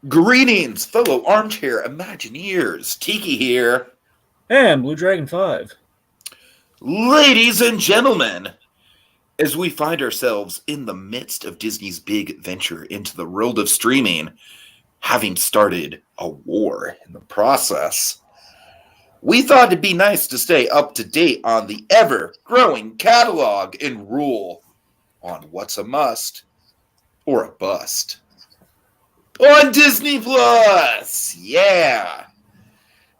Greetings, fellow armchair Imagineers. Tiki here. And Blue Dragon 5. Ladies and gentlemen, as we find ourselves in the midst of Disney's big venture into the world of streaming, having started a war in the process, we thought it'd be nice to stay up to date on the ever growing catalog and rule on what's a must or a bust. On Disney Plus! Yeah!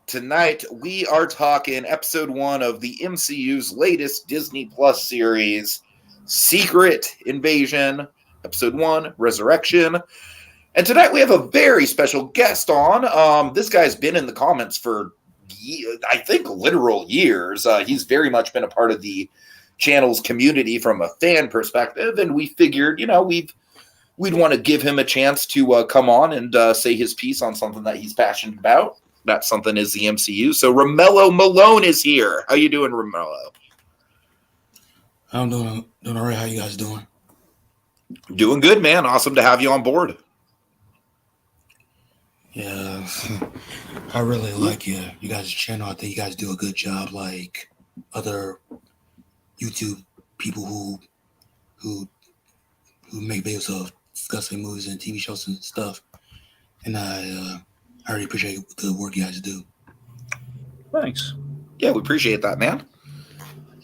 Tonight, we are talking episode 1 of the MCU's latest Disney Plus series, Secret Invasion, episode 1, Resurrection. And tonight we have a very special guest on. This guy's been in the comments for, I think, literal years. He's very much been a part of the channel's community from a fan perspective, and we figured, we'd want to give him a chance to come on and say his piece on something that he's passionate about. That something is the MCU. So Romello Malone is here. How you doing, Romello? I'm doing all right. How you guys doing? Doing good, man. Awesome to have you on board. Yeah, I really like you guys' channel. I think you guys do a good job, like other YouTube people who make videos of discussing movies and TV shows and stuff. And I really appreciate the work you guys do. Thanks. Yeah, we appreciate that, man.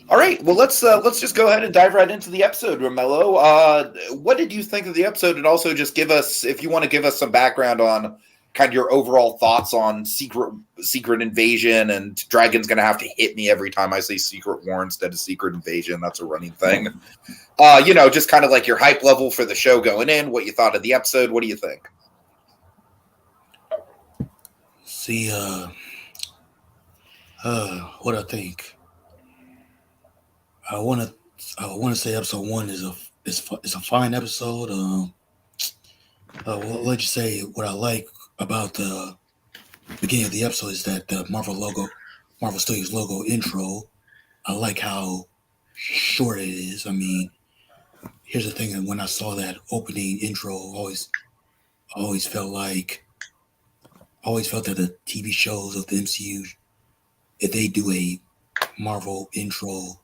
All right, well, let's just go ahead and dive right into the episode, Romello. What did you think of the episode? And also just give us, if you want to give us some background on kind of your overall thoughts on Secret Invasion, and Dragon's going to have to hit me every time I say Secret War instead of Secret Invasion. That's a running thing. Just kind of like your hype level for the show going in, what you thought of the episode. What do you think? See, what I think. I want to say episode 1 is a fine episode. Well, let's just say what I like about the beginning of the episode is that the Marvel Studios logo intro. I like how short it is. I mean, here's the thing: when I saw that opening intro, I always felt that the TV shows of the MCU, if they do a Marvel intro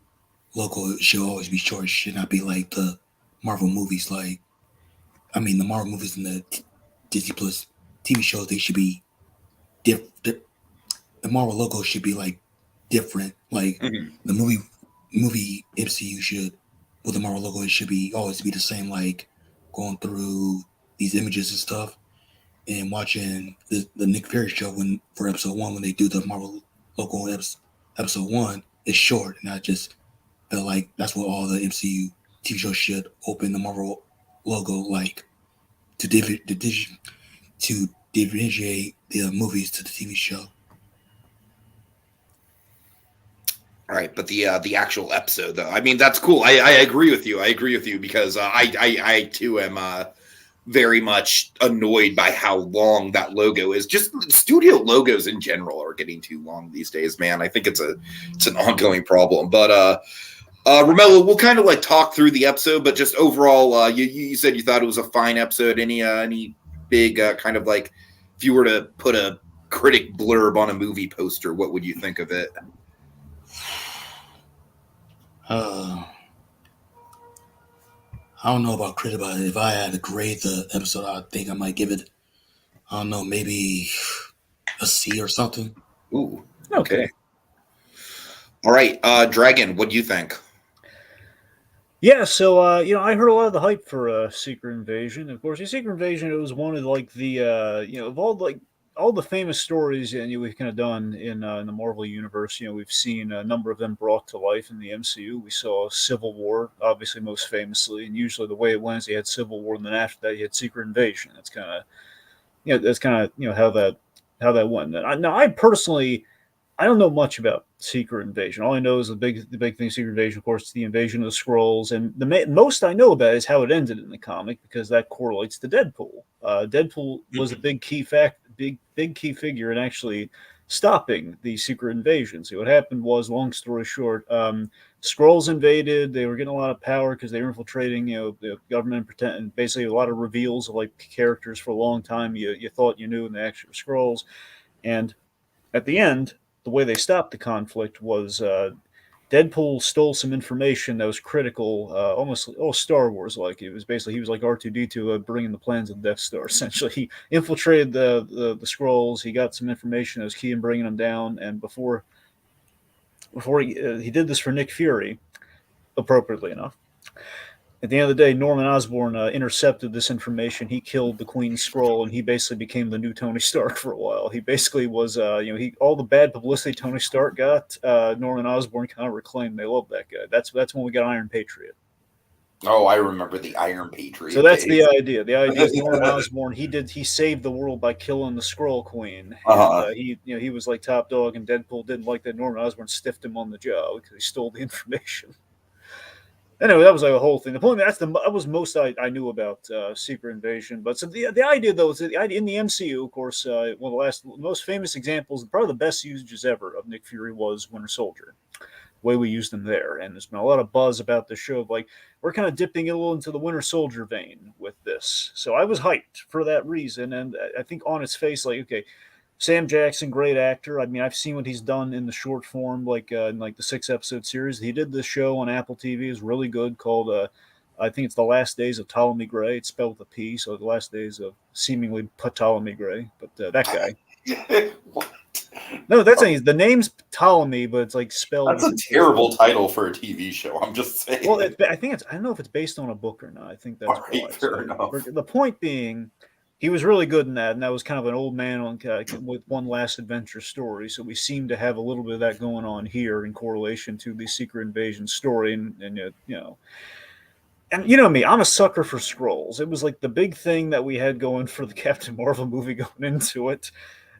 logo, it should always be short. It should not be like the Marvel movies. The Marvel movies and the Disney Plus TV shows, they should be different. The Marvel logo should be like different. Like the movie MCU should, with the Marvel logo, it should be always be the same. Like going through these images and stuff, and watching the Nick Fury show for episode 1 when they do the Marvel logo episode 1 is short, and I just felt like that's what all the MCU TV shows should open the Marvel logo like to differentiate the movies to the TV show. All right, but the actual episode, though, I mean, that's cool. I agree with you. I agree with you because I too am very much annoyed by how long that logo is. Just studio logos in general are getting too long these days, man. I think it's an ongoing problem. But Romello, we'll kind of like talk through the episode, but just overall, you said you thought it was a fine episode. Any big kind of like, if you were to put a critic blurb on a movie poster, what would you think of it? I don't know about critic, but if I had to grade the episode, I think I might give it, I don't know, maybe a C or something. Ooh, okay. All right, Dragon, what do you think? Yeah, so I heard a lot of the hype for Secret Invasion. Of course, Secret Invasion, it was one of like the of all the famous stories we've kind of done in the Marvel universe. We've seen a number of them brought to life in the MCU. We saw Civil War, obviously most famously, and usually the way it went is you had Civil War, and then after that you had Secret Invasion. That's kind of how that went. Now, I personally, I don't know much about Secret Invasion. All I know is the big thing, Secret Invasion, of course, is the invasion of the Skrulls, and the most I know about is how it ended in the comic because that correlates to Deadpool. Deadpool was a big key figure in actually stopping the secret invasion. So what happened was, long story short, Skrulls invaded. They were getting a lot of power because they were infiltrating, the government, and basically a lot of reveals of like characters for a long time. You thought you knew, and they actually were Skrulls. And at the end, the way they stopped the conflict was Deadpool stole some information that was critical, almost Star Wars like. It was basically he was like R2D2 bringing the plans of the Death Star. Essentially, he infiltrated the Skrulls. He got some information that was key in bringing them down. And before he did this for Nick Fury, appropriately enough. At the end of the day, Norman Osborn intercepted this information. He killed the Queen Skrull, and he basically became the new Tony Stark for a while. He basically was, all the bad publicity Tony Stark got, Norman Osborn kind of reclaimed. They loved that guy. That's when we got Iron Patriot. Oh, I remember the Iron Patriot. So that's the idea. The idea is Norman Osborn. He saved the world by killing the Skrull Queen. And, he was like top dog, and Deadpool didn't like that. Norman Osborn stiffed him on the jaw because he stole the information. Anyway, that was like a whole thing. The point that was most I knew about Secret Invasion. But so the idea though is the idea in the MCU, of course, one of the most famous examples, probably the best usages ever of Nick Fury was Winter Soldier. The way we used him there, and there's been a lot of buzz about the show. Like we're kind of dipping a little into the Winter Soldier vein with this. So I was hyped for that reason, and I think on its face, like okay. Sam Jackson, great actor. I mean, I've seen what he's done in the short form, like in like the 6-episode series. He did this show on Apple TV. It's really good, called I think it's The Last Days of Ptolemy Gray. It's spelled with a P, so The Last Days of seemingly Ptolemy Gray. But that guy. What? No, that's the name's Ptolemy, but it's like spelled. That's a terrible title for a TV show. I'm just saying. Well, I think I don't know if it's based on a book or not. I think that's why. Fair enough. The point being, he was really good in that, and that was kind of an old man with one last adventure story. So we seem to have a little bit of that going on here in correlation to the Secret Invasion story, and you know me, I'm a sucker for Skrulls. It was like the big thing that we had going for the Captain Marvel movie going into it.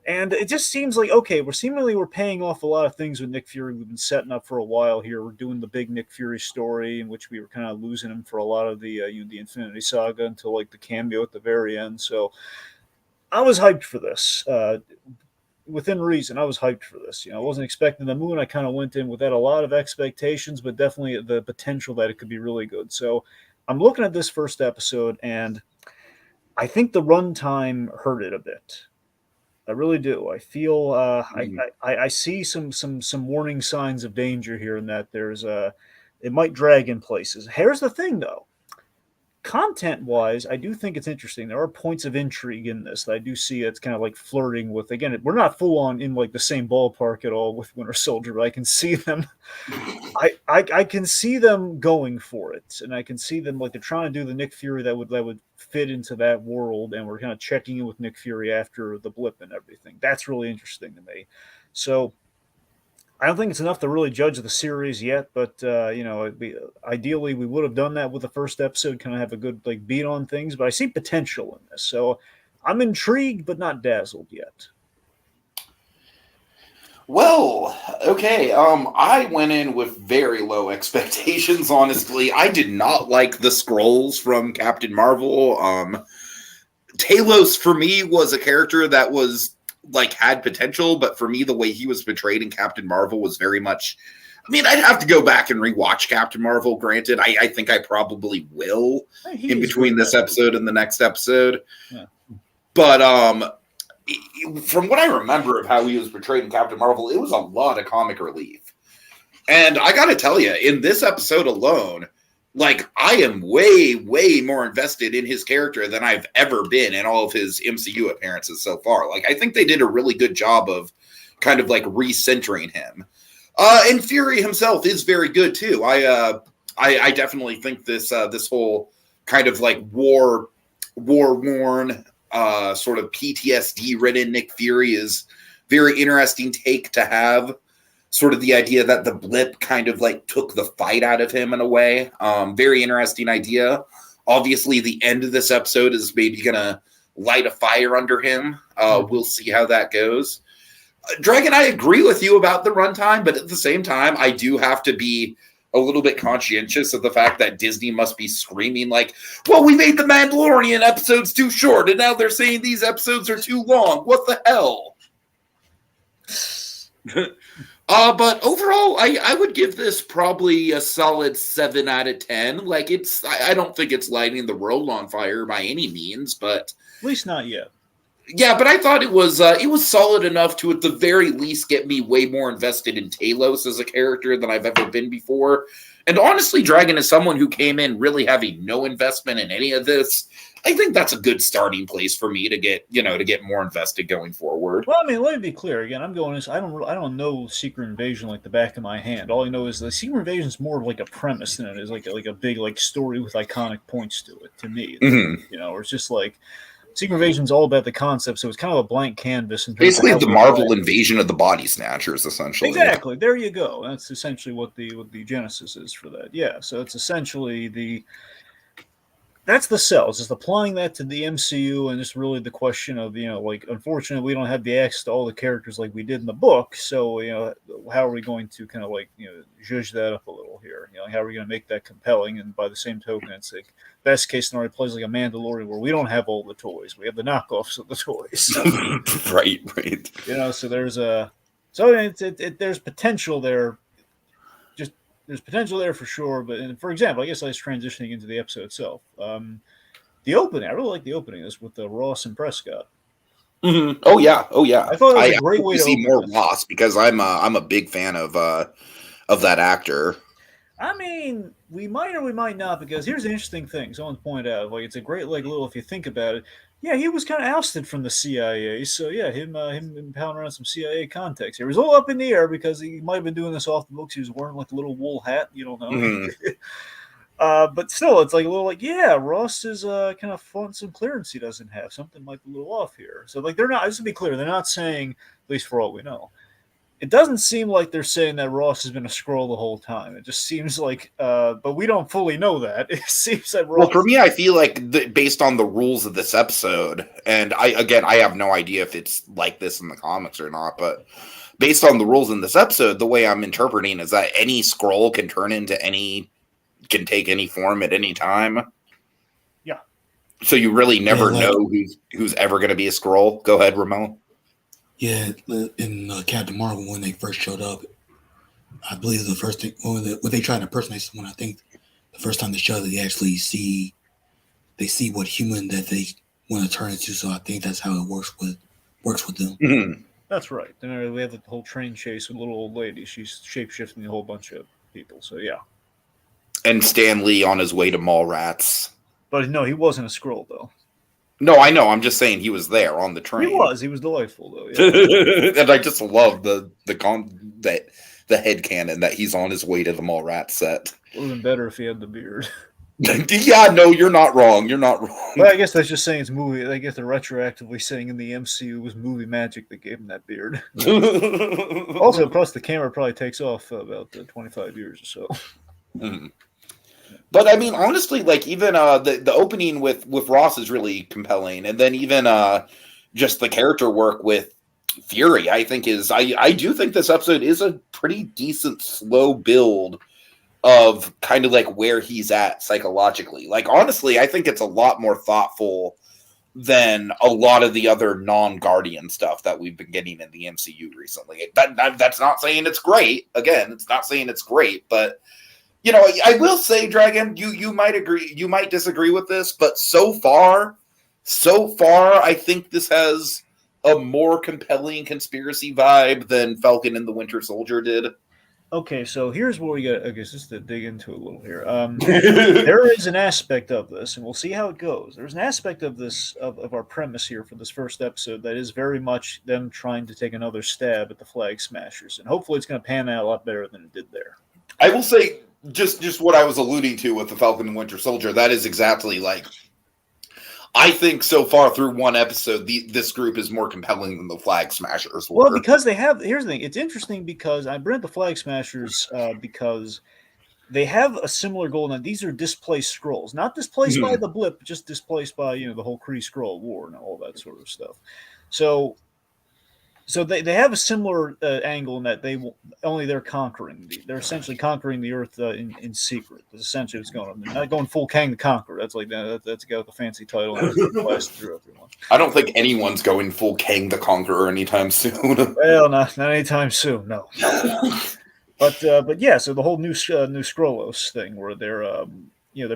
And it just seems like, okay, we're paying off a lot of things with Nick Fury. We've been setting up for a while here. We're doing the big Nick Fury story, in which we were kind of losing him for a lot of the Infinity Saga until like the cameo at the very end. So I was hyped for this. Within reason, I was hyped for this. I wasn't expecting the moon. I kind of went in without a lot of expectations, but definitely the potential that it could be really good. So I'm looking at this first episode, and I think the runtime hurt it a bit. I really do. I feel I see some warning signs of danger here, in that it might drag in places. Here's the thing, though. Content-wise, I do think it's interesting. There are points of intrigue in this that I do see. It's kind of like flirting with. Again, we're not full on in like the same ballpark at all with Winter Soldier, but I can see them. I can see them going for it, and I can see them like they're trying to do the Nick Fury that would fit into that world, and we're kind of checking in with Nick Fury after the blip and everything. That's really interesting to me. So I don't think it's enough to really judge the series yet, but ideally we would have done that with the first episode, kind of have a good like beat on things. But I see potential in this, so I'm intrigued but not dazzled yet. Well, okay. I went in with very low expectations. Honestly, I did not like the Skrulls from Captain Marvel. Talos for me was a character that was like had potential, but for me the way he was portrayed in Captain Marvel was very much, I mean, I'd have to go back and rewatch Captain Marvel. Granted, I think I probably will in between this episode and the next episode. Yeah. But from what I remember of how he was portrayed in Captain Marvel, it was a lot of comic relief. And I got to tell you, in this episode alone, like, I am way, way more invested in his character than I've ever been in all of his MCU appearances so far. Like, I think they did a really good job of kind of like recentering him. And Fury himself is very good too. I definitely think this whole kind of like war worn, sort of PTSD ridden Nick Fury is very interesting take to have. Sort of the idea that the blip kind of like took the fight out of him in a way. Very interesting idea. Obviously, the end of this episode is maybe going to light a fire under him. We'll see how that goes. Dragon, I agree with you about the runtime, but at the same time, I do have to be a little bit conscientious of the fact that Disney must be screaming like, well, we made the Mandalorian episodes too short, and now they're saying these episodes are too long. What the hell? But overall, I would give this probably a solid 7 out of 10. Like I don't think it's lighting the world on fire by any means, but At least not yet. yeah, but I thought it was solid enough to at the very least get me way more invested in Talos as a character than I've ever been before. And honestly, Dragon is someone who came in really having no investment in any of this. I think that's a good starting place for me to get more invested going forward. Well, I mean, let me be clear again. I'm going this. I don't know Secret Invasion like the back of my hand. All I know is the Secret Invasion is more of like a premise than it is like a big like story with iconic points to it. To me, or it's just like Secret Invasion is all about the concept, so it's kind of a blank canvas. Basically, the Marvel invasion of the body snatchers, essentially. Exactly. There you go. That's essentially what the genesis is for that. Yeah. So it's essentially that's the cells, just applying that to the MCU, and just really the question of, unfortunately, we don't have the access to all the characters like we did in the book. So, how are we going to kind of zhuzh that up a little here? How are we going to make that compelling? And by the same token, it's like best case scenario plays like a Mandalorian where we don't have all the toys. We have the knockoffs of the toys. Right. So there's potential there. There's potential there for sure, but for example, I guess I was transitioning into the episode itself. The opening, I really like the opening. This with Ross and Prescott. Mm-hmm. Oh yeah. I thought it was a great way to see more Ross because I'm a big fan of that actor. I mean, we might or we might not, because here's an interesting thing. Someone pointed out, it's a great little, if you think about it. Yeah, he was kind of ousted from the CIA, so yeah, him pounding around some CIA context here. It was all up in the air because he might have been doing this off the books. He was wearing like a little wool hat, you don't know. Mm-hmm. But still, it's like a little Ross is kind of fun, some clearance he doesn't have. Something might be a little off here. So they're not. Just to be clear, they're not saying, at least for all we know. It doesn't seem like they're saying that Ross has been a Skrull the whole time. It just seems like, but we don't fully know that. It seems that Ross. Well, for me, I feel like based on the rules of this episode, and I have no idea if it's like this in the comics or not, but based on the rules in this episode, the way I'm interpreting is that any Skrull can can take any form at any time. Yeah. So you really never know who's ever going to be a Skrull. Go ahead, Romello. Yeah, in Captain Marvel, when they first showed up, I believe the first thing when they tried to impersonate someone, I think the first time they showed it, they actually see what human that they want to turn into. So I think that's how it works with them. Mm-hmm. That's right. Then we have the whole train chase with little old lady. She's shapeshifting a whole bunch of people. So yeah. And Stan Lee on his way to Mallrats. But no, he wasn't a Skrull though. No, I know. I'm just saying he was there on the train. He was delightful though. Yeah. And I just love the headcanon that he's on his way to the Mallrats set. It would have been better if he had the beard. Yeah, no, you're not wrong. You're not wrong. Well, I guess that's just saying it's movie. I guess they're retroactively saying in the MCU was movie magic that gave him that beard. Also, plus the camera probably takes off about 25 years or so. Mm-hmm. But I mean, honestly, even the opening with Ross is really compelling, and then even just the character work with Fury, I think I do think this episode is a pretty decent slow build of kind of where he's at psychologically. Honestly, I think it's a lot more thoughtful than a lot of the other non-Guardian stuff that we've been getting in the MCU recently. That's not saying it's great. Again, it's not saying it's great, but I will say, Dragon, you might agree, you might disagree with this, but so far, I think this has a more compelling conspiracy vibe than Falcon and the Winter Soldier did. Okay, so here's where we got, I guess, just to dig into a little here. There is an aspect of this, and we'll see how it goes. There's an aspect of this, of our premise here for this first episode that is very much them trying to take another stab at the Flag Smashers, and hopefully it's going to pan out a lot better than it did there. I will say, just what I was alluding to with the Falcon and Winter Soldier, that is exactly I think so far through one episode, this group is more compelling than the Flag Smashers were. Well, because here's the thing. It's interesting because I bring up the Flag Smashers because they have a similar goal. Now, these are displaced Skrulls. Not displaced by the blip, just displaced by, the whole Kree Skrull war and all that sort of stuff. So So they have a similar angle in that only they're conquering. They're essentially conquering the Earth in secret. That's essentially what's going on. They're not going full Kang the Conqueror. That's like that's got the fancy title and blast through everyone. I don't think anyone's going full Kang the Conqueror anytime soon. Well, not anytime soon. No. But yeah. So the whole new Skrullos thing, where they're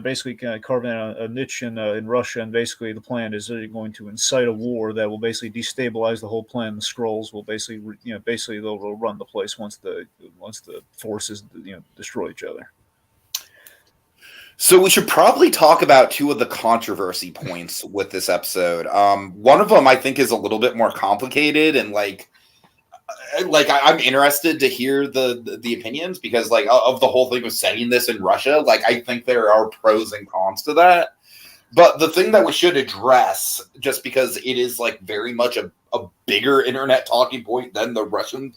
basically kind of carving out a niche in Russia, and basically the plan is they're going to incite a war that will basically destabilize the whole plan. The Skrulls will basically they'll run the place once the forces destroy each other. So we should probably talk about two of the controversy points with this episode. One of them I think is a little bit more complicated, and I'm interested to hear the opinions, because of the whole thing of setting this in Russia. I think there are pros and cons to that. But the thing that we should address, just because it is very much a bigger internet talking point than the Russia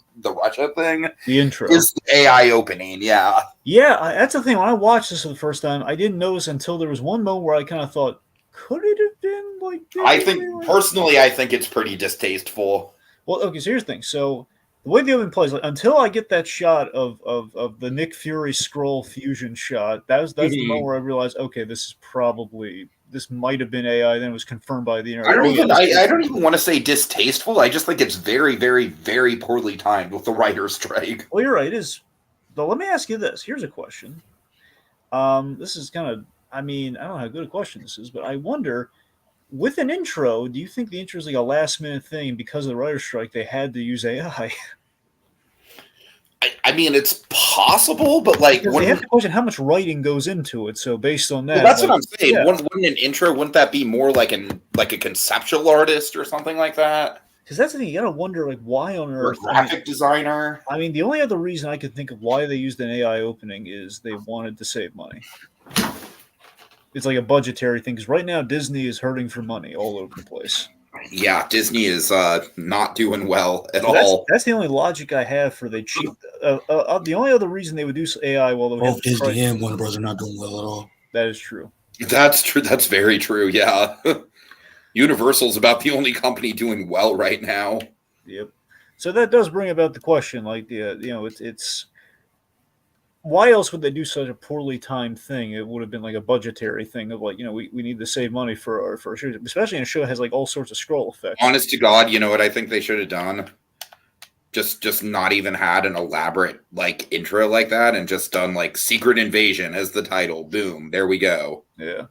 thing, the intro is the AI opening. Yeah, that's the thing. When I watched this for the first time, I didn't notice until there was one moment where I kind of thought, could it have been like this? I think it's pretty distasteful. Well, okay, so here's the thing. So the way the opening plays, until I get that shot of the Nick Fury Skrull fusion shot, that's the moment where I realized, okay, this might have been AI. Then it was confirmed by the internet. I don't even want to say distasteful. I just think it's very, very, very poorly timed with the writer's strike. Well, you're right. It is. But let me ask you this. Here's a question. This is kind of. I don't know how good a question this is, but I wonder. With an intro, do you think the intro is like a last-minute thing because of the writer's strike? They had to use AI. It's possible, but they have to question how much writing goes into it. So based on that, that's what I'm saying. Yeah. Wouldn't an intro? Wouldn't that be more like a conceptual artist or something like that? Because that's the thing. You gotta wonder, why on earth? Or a graphic designer. The only other reason I could think of why they used an AI opening is they wanted to save money. It's like a budgetary thing, because right now Disney is hurting for money all over the place. Yeah, Disney is not doing well at all. That's the only logic I have for the cheap. The only other reason they would do AI, both Disney and Warner Bros. Are not doing well at all. That is true. That's true. That's very true. Yeah, Universal's about the only company doing well right now. Yep. So that does bring about the question, it's. Why else would they do such a poorly timed thing? It would have been like a budgetary thing of we need to save money for our show, especially in a show that has all sorts of Skrull effects. Honest to God, you know what I think they should have done? Just not even had an elaborate intro like that, and just done Secret Invasion as the title. Boom, there we go. Yeah,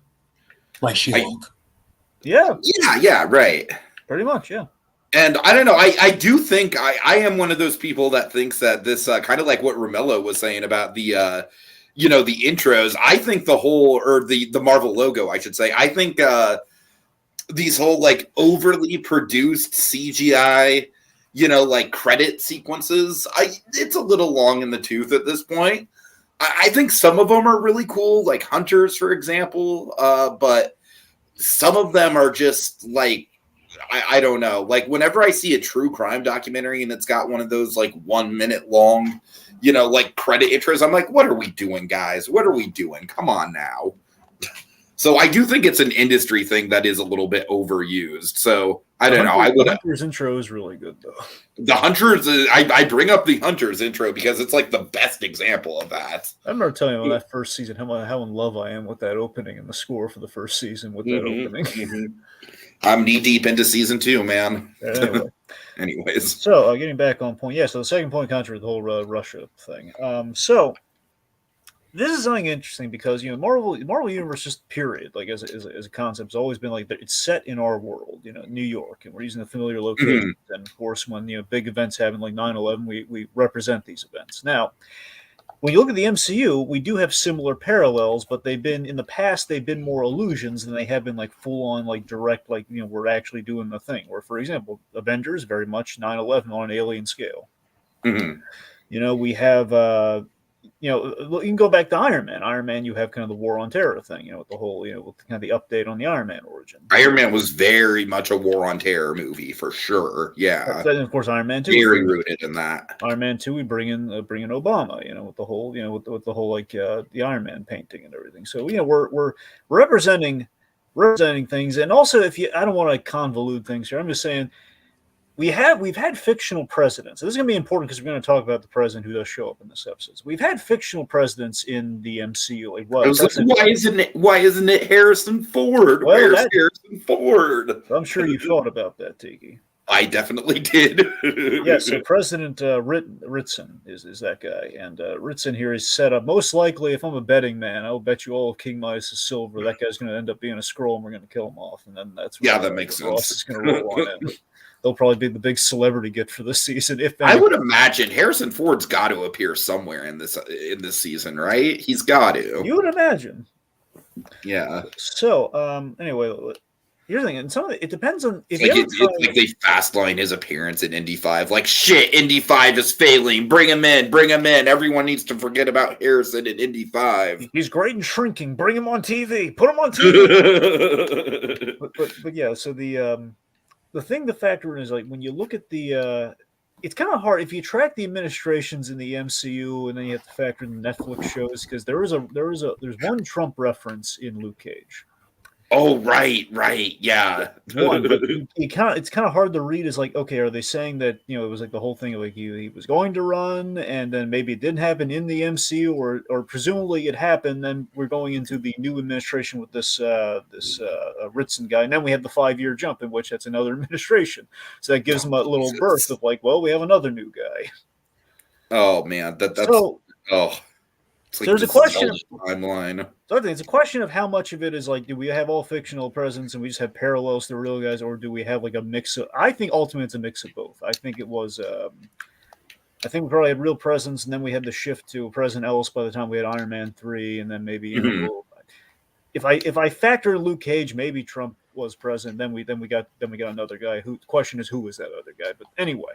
like She-Hulk. Yeah, right. Pretty much, yeah. And I don't know. I do think I am one of those people that thinks that this kind of like what Romello was saying about the the intros. I think the Marvel logo, I should say. I think these whole overly produced CGI, credit sequences. It's a little long in the tooth at this point. I think some of them are really cool, like Hunters, for example. But some of them are just I don't know. Whenever I see a true crime documentary and it's got one of those 1 minute long, credit intros, I'm like, what are we doing, guys? What are we doing? Come on now. So I do think it's an industry thing that is a little bit overused. So I don't know. The Hunters intro is really good, though. The Hunters, I bring up the Hunters intro because it's the best example of that. I remember telling you about that first season how in love I am with that opening and the score for the first season with that opening. Mm-hmm. I'm knee deep into season 2, man. Anyway. Anyways. So getting back on point. Yeah, so the second point contra the whole Russia thing. So this is something interesting because Marvel Universe just period as a concept has always been it's set in our world, New York, and we're using the familiar locations. Mm-hmm. And of course, when big events happen like 9/11, we represent these events. Now, when you look at the MCU, we do have similar parallels, but in the past they've been more illusions than they have been full on direct we're actually doing the thing. Where, for example, Avengers very much 9/11 on an alien scale. Mm-hmm. We have you can go back to Iron Man. Iron Man, you have kind of the war on terror thing, with the whole, with kind of the update on the Iron Man origin. Iron Man was very much a war on terror movie for sure. Yeah. And of course, Iron Man 2. Very rooted in that. Iron Man 2, we bring in Obama, with the whole, with the whole the Iron Man painting and everything. So, we're representing things. And also, I don't want to convolute things here. I'm just saying, we've had fictional presidents. This is going to be important because we're going to talk about the president who does show up in this episode. So we've had fictional presidents in the MCU. Like, well, why isn't it Harrison Ford? Well, Where's Harrison Ford? I'm sure you thought about that, Tiki. I definitely did. Yeah, so President Ritson is that guy, and Ritson here is set up. Most likely, if I'm a betting man, I'll bet you all of King Midas' silver. That guy's going to end up being a Skrull, and we're going to kill him off, and then that's where, that makes sense. Ross is going to roll on in. They'll probably be the big celebrity get for this season. If I would imagine Harrison Ford's got to appear somewhere in this season, right? He's got to. You would imagine. Yeah. So, anyway, here's the thing, and some of it depends on if it's like they fast line his appearance in Indy 5. Like, shit, Indy 5 is failing. Bring him in. Everyone needs to forget about Harrison in Indy 5. He's great and shrinking. Bring him on TV. Put him on TV. but yeah, so the thing to factor in is, like, when you look at it's kind of hard if you track the administrations in the MCU and then you have to factor in the Netflix shows, because there's one Trump reference in Luke Cage. Oh, right, yeah. One, but it's kind of hard to read. Is like, okay, are they saying that, it was like the whole thing of like he was going to run, and then maybe it didn't happen in the MCU, or presumably it happened. Then we're going into the new administration with this Ritson guy, and then we have the 5-year jump in which that's another administration. So that gives them a little birth of like, well, we have another new guy. Oh man, that's so. Oh. Like there's a question of timeline. So I think it's a question of how much of it is like, do we have all fictional presidents and we just have parallels to real guys, or do we have like a mix of? I think ultimately it's a mix of both. I think it was. I think we probably had real presidents, and then we had the shift to President Ellis by the time we had Iron Man 3, and then maybe if I factor Luke Cage, maybe Trump was president. Then we got another guy. The question is, who was that other guy? But anyway.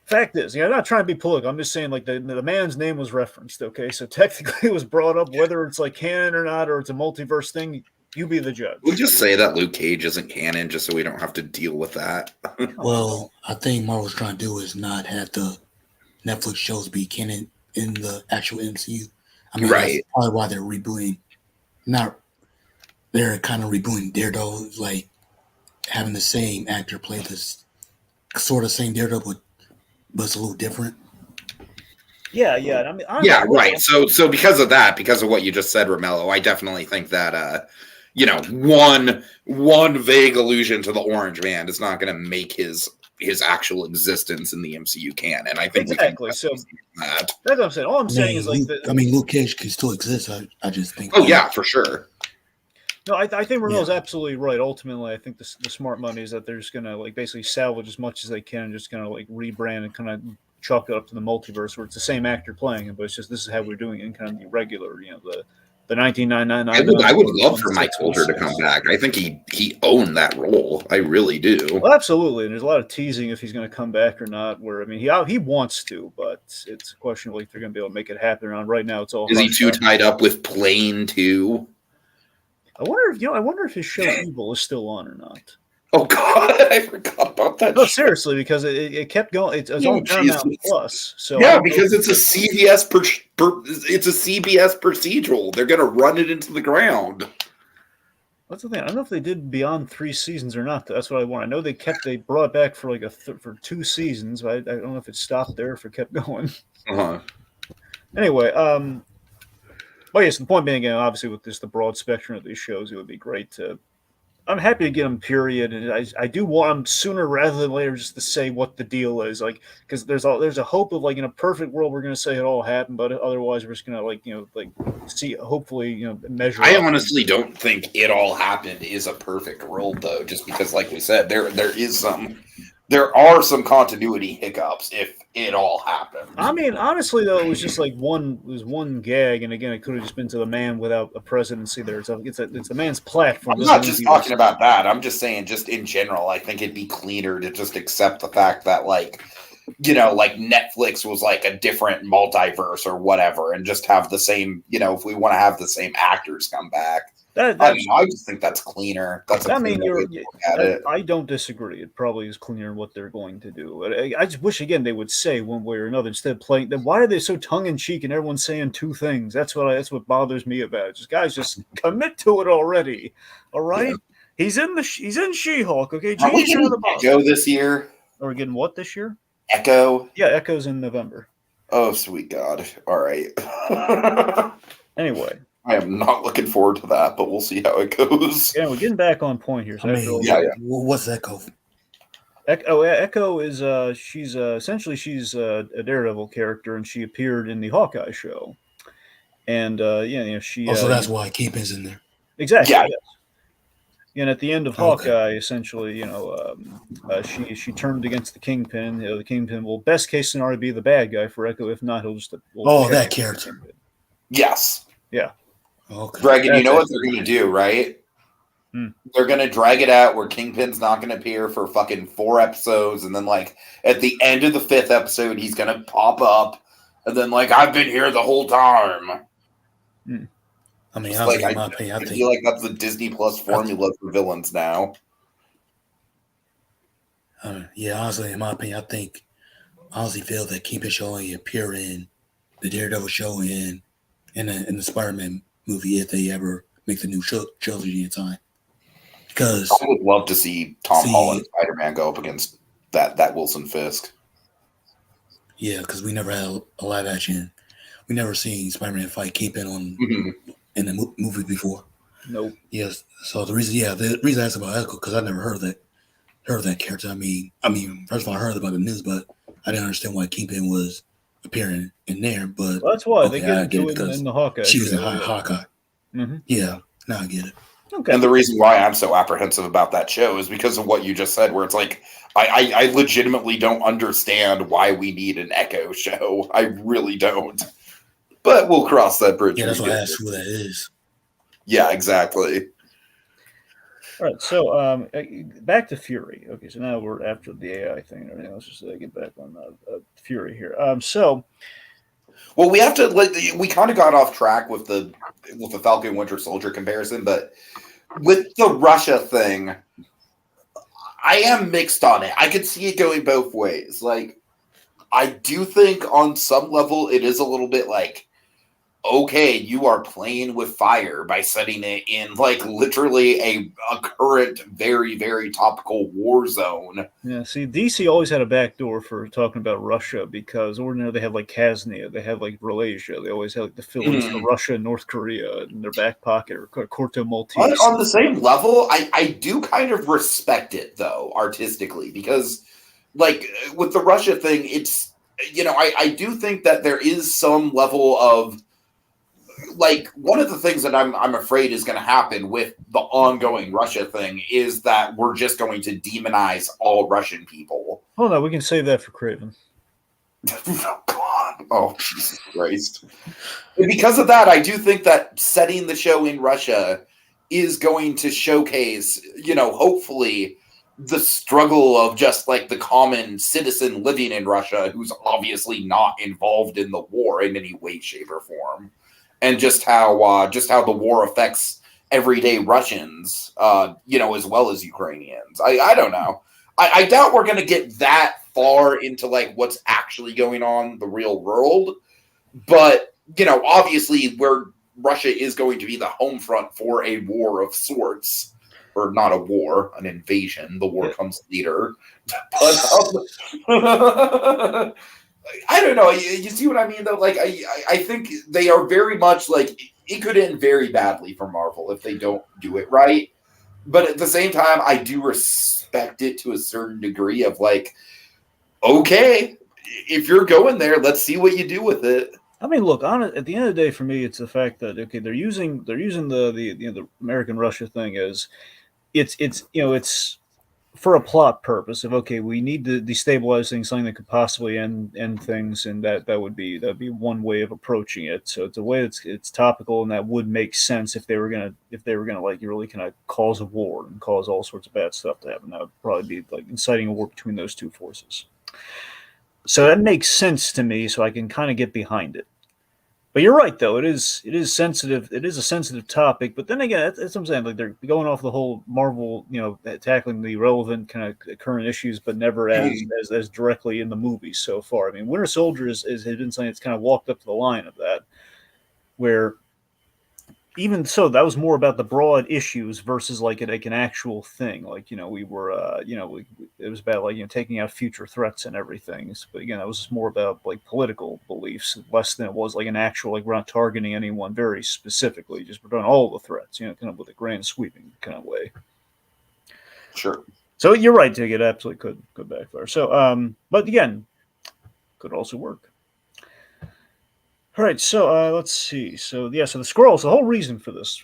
Fact is, I'm not trying to be political. I'm just saying, like, the man's name was referenced, okay? So technically it was brought up, whether it's like canon or not, or it's a multiverse thing, you be the judge. We'll just say that Luke Cage isn't canon just so we don't have to deal with that. Well, I think Marvel's trying to do is not have the Netflix shows be canon in the actual MCU. I mean, right. That's probably why they're rebooting. They're kind of rebooting Daredevil, like having the same actor play this sort of same Daredevil, but it's a little different. Yeah. I mean, right. So because of that, because of what you just said, Romello, I definitely think that one vague allusion to the Orange Man is not going to make his actual existence in the MCU canon. I think exactly. So that's what I'm saying. All I'm saying is like, Luke Cage can still exist. I just think. Oh yeah, for sure. No, I think Romello's absolutely right. Ultimately, I think the smart money is that they're just gonna like basically salvage as much as they can, and just gonna like rebrand and kind of chalk it up to the multiverse, where it's the same actor playing it, but it's just this is how we're doing it in kind of the regular, the 1999. I would love for Mike Colter to come back. I think he owned that role. I really do. Well, absolutely. And there's a lot of teasing if he's going to come back or not. Where I mean, he wants to, but it's a question of like they're going to be able to make it happen. And right now, it's all. Is he too tied up with Plane 2? I wonder if his show Evil is still on or not. Oh God, I forgot about that. No, seriously, because it kept going. It's on Paramount Plus. So yeah, because it's a CBS it's a CBS procedural. They're gonna run it into the ground. That's the thing. I don't know if they did beyond 3 seasons or not. That's what I want. I know they brought it back for like for 2 seasons. But I don't know if it stopped there or if it kept going. Anyway, but yes, the point being, again, obviously with the broad spectrum of these shows, it would be great to. I'm happy to get them, period, and I do want them sooner rather than later, just to say what the deal is, like, because there's a hope of like in a perfect world we're going to say it all happened, but otherwise we're just going to see, hopefully measure. I honestly don't think it all happened is a perfect world though, just because like we said, there are some continuity hiccups if it all happened. I mean, honestly, though, it was just like one gag, and again, it could have just been to the man without a presidency there. So it's the man's platform. I'm not just talking about that. I'm just saying, just in general, I think it'd be cleaner to just accept the fact that, like Netflix was like a different multiverse or whatever, and just have the same, if we want to have the same actors come back. I just think that's cleaner. I don't disagree. It probably is cleaner what they're going to do. I just wish, again, they would say one way or another instead of playing. Then why are they so tongue in cheek and everyone's saying 2 things? That's what bothers me about it. Just guys, just commit to it already. All right. He's in She-Hulk. Okay, Are we genius out of getting the box. Echo this year? Are we getting what this year? Echo? Yeah, Echo's in November. Oh, sweet God. All right. Anyway. I am not looking forward to that, but we'll see how it goes. Yeah, we're getting back on point here. So I mean, what's Echo? Echo is she's essentially she's a Daredevil character, and she appeared in the Hawkeye show. And she. Also, that's why Kingpin's in there. Exactly. Yeah. Yes. And at the end of Hawkeye, essentially, she turned against the Kingpin. The Kingpin will, best case scenario, be the bad guy for Echo. If not, he'll just. That character. Yes. Yeah. Okay. Dragon, you know what they're going to do, right? They're going to drag it out where Kingpin's not going to appear for fucking 4 episodes. And then, like, at the end of the 5th episode, he's going to pop up. And then, like, I've been here the whole time. I mean, honestly, in my opinion, I feel like that's the Disney Plus formula for villains now. Honestly, in my opinion, I honestly feel that Kingpin should only appear in the Daredevil show and in the Spider-Man movie if they ever make the new trilogy in time. Because I would love to see Tom Holland Spider-Man go up against that Wilson Fisk. Yeah, because we never had a live action. We never seen Spider-Man fight Kingpin in the movie before. Nope. Yes. So the reason I asked about Echo because I never heard of that character. I mean, first of all, I heard about the news, but I didn't understand why Kingpin was appearing in there. But that's why they get into it in the Hawkeye. She was in Hawkeye. Mm-hmm. Yeah. Now I get it. Okay. And the reason why I'm so apprehensive about that show is because of what you just said, where it's like, I legitimately don't understand why we need an Echo show. I really don't. But we'll cross that bridge. Yeah, that's why I asked who that is. Yeah, exactly. All right, so back to Fury. Okay, so now we're after the AI thing and everything. Let's just get back on Fury here. Well, we have to. We kind of got off track with the Falcon Winter Soldier comparison, but with the Russia thing, I am mixed on it. I could see it going both ways. Like, I do think on some level it is a little bit like, okay, you are playing with fire by setting it in like literally a current, very, very topical war zone. Yeah, see, DC always had a backdoor for talking about Russia because ordinarily they have like Kaznia, they have like Malaysia, they always have like the fill-ins for Russia and North Korea in their back pocket, or Corto Maltese. But on the same level, I do kind of respect it though, artistically, because like with the Russia thing, it's, I do think that there is some level of, like, one of the things that I'm afraid is going to happen with the ongoing Russia thing is that we're just going to demonize all Russian people. Oh no, we can save that for Craven. Oh God! Oh Jesus Christ! And because of that, I do think that setting the show in Russia is going to showcase, hopefully, the struggle of just like the common citizen living in Russia who's obviously not involved in the war in any way, shape, or form. And just how the war affects everyday Russians, as well as Ukrainians. I don't know. I doubt we're going to get that far into like what's actually going on in the real world. But, obviously where Russia is going to be the home front for a war of sorts, or not a war, an invasion. The war comes later. But I don't know. You see what I mean, though? Like, I think they are very much like it could end very badly for Marvel if they don't do it right. But at the same time, I do respect it to a certain degree of like, okay, if you're going there, let's see what you do with it. I mean, look, at the end of the day, for me, it's the fact that they're using the American Russia thing as it's for a plot purpose of, okay, we need to destabilize things, something that could possibly end things, and that'd be one way of approaching it. So it's a way it's topical, and that would make sense if they were gonna like really kind of cause a war and cause all sorts of bad stuff to happen. That would probably be like inciting a war between those two forces. So that makes sense to me. So I can kind of get behind it. But you're right, though. It is sensitive. It is a sensitive topic. But then again, that's what I'm saying. Like, they're going off the whole Marvel, tackling the relevant kind of current issues, but never as directly in the movies so far. I mean, Winter Soldier has been something that's kind of walked up to the line of that, where even so, that was more about the broad issues versus like an actual thing. Like, we were, it was about like, taking out future threats and everything. But again, that was just more about like political beliefs, less than it was like an actual, like, we're not targeting anyone very specifically, just we're doing all the threats, kind of with a grand sweeping kind of way. Sure. So you're right, Tiki. It absolutely could backfire. So, but again, could also work. All right, so let's see. So the Skrulls. The whole reason for this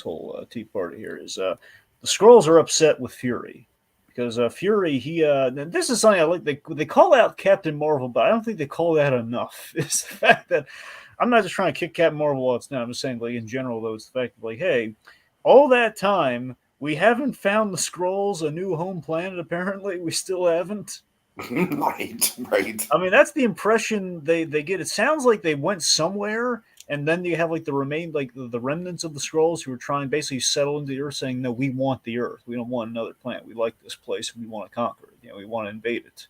whole Tea Party here is the Skrulls are upset with Fury because Fury this is something I like. They call out Captain Marvel, but I don't think they call that enough. It's the fact that I'm not just trying to kick Captain Marvel while it's not. I'm just saying, like, in general, though, it's the fact that, like, hey, all that time we haven't found the Skrulls a new home planet. Apparently, we still haven't. Right. I mean, that's the impression they get. It sounds like they went somewhere, and then you have like the remnants of the Skrulls who are trying basically settle into the Earth, saying, "No, we want the Earth. We don't want another planet. We like this place. We want to conquer it. We want to invade it."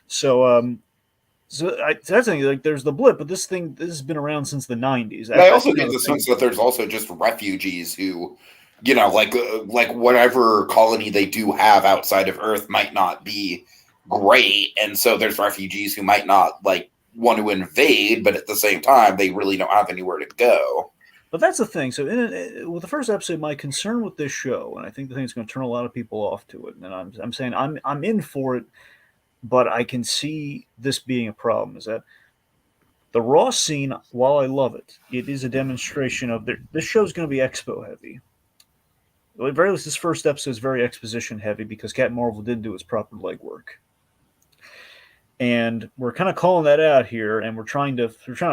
So, that's the thing. Like, there's the blip, but this has been around since the '90s. I also get the sense that there's also just refugees who, like whatever colony they do have outside of Earth might not be great, and so there's refugees who might not like want to invade, but at the same time they really don't have anywhere to go. But that's the thing. So with the first episode, my concern with this show, and I think the thing that's going to turn a lot of people off to it, and I'm saying I'm in for it, but I can see this being a problem, is that the Ross scene, while I love it, it is a demonstration of this show's going to be expo heavy. Well, at the very least, this first episode is very exposition heavy because Captain Marvel didn't do its proper legwork. And we're kind of calling that out here, and we're trying to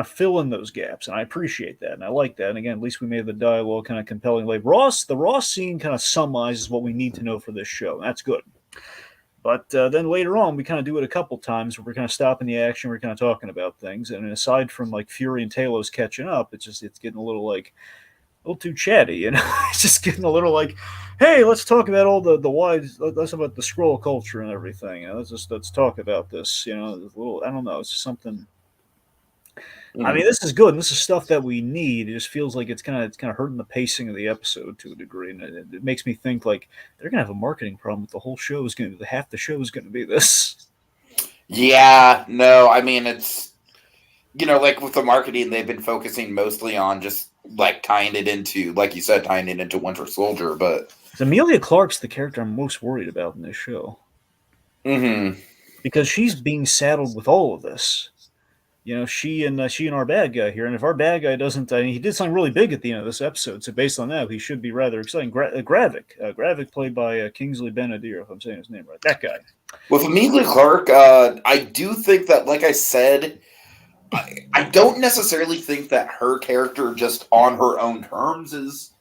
fill in those gaps, and I appreciate that, and I like that. And again, at least we made the dialogue kind of compelling. Like the Ross scene kind of summarizes what we need to know for this show, and that's good. But then later on, we kind of do it a couple times where we're kind of stopping the action, we're kind of talking about things, and aside from like Fury and Talos catching up, it's getting a little too chatty, It's just getting a little like, hey, let's talk about all the wise. Let's about the Skrull culture and everything. Let's talk about this. A little. I don't know. It's just something. Mm-hmm. I mean, this is good. And this is stuff that we need. It just feels like it's kind of hurting the pacing of the episode to a degree, and it makes me think like they're gonna have a marketing problem with the whole show. Half the show is gonna be this. Yeah. No. I mean, it's like with the marketing, they've been focusing mostly on just like tying it into, like you said, tying it into Winter Soldier. But Emilia Clarke's the character I'm most worried about in this show. Mm-hmm. Because she's being saddled with all of this. She and our bad guy here. And if our bad guy doesn't, he did something really big at the end of this episode. So based on that, he should be rather exciting. Gravik, played by Kingsley Ben-Adir, if I'm saying his name right. That guy. With Emilia Clarke, I do think that, like I said, I don't necessarily think that her character just on her own terms is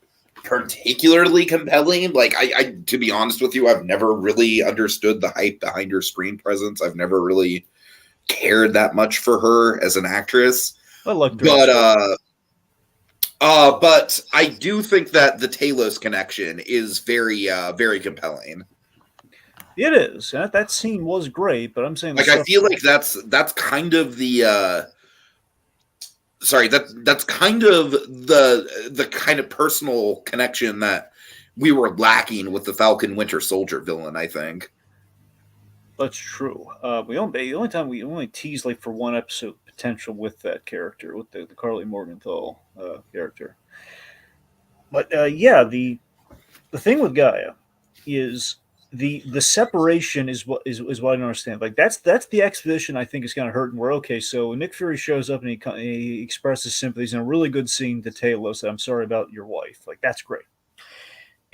particularly compelling. Like, I to be honest with you, I've never really understood the hype behind her screen presence. I've never really cared that much for her as an actress. I liked her. But I do think that the Talos connection is very, very compelling. It is. That scene was great, but I'm saying I feel like that's kind of the that's kind of the kind of personal connection that we were lacking with the Falcon Winter Soldier villain, I think. That's true. The only time we only teased like for one episode potential with that character, with the Carly Morgenthau character. But the thing with Gaia is the separation is what I don't understand. Like that's the exposition I think is going to hurt. And we're okay. So Nick Fury shows up and he expresses sympathies in a really good scene to Talos that I'm sorry about your wife. Like that's great.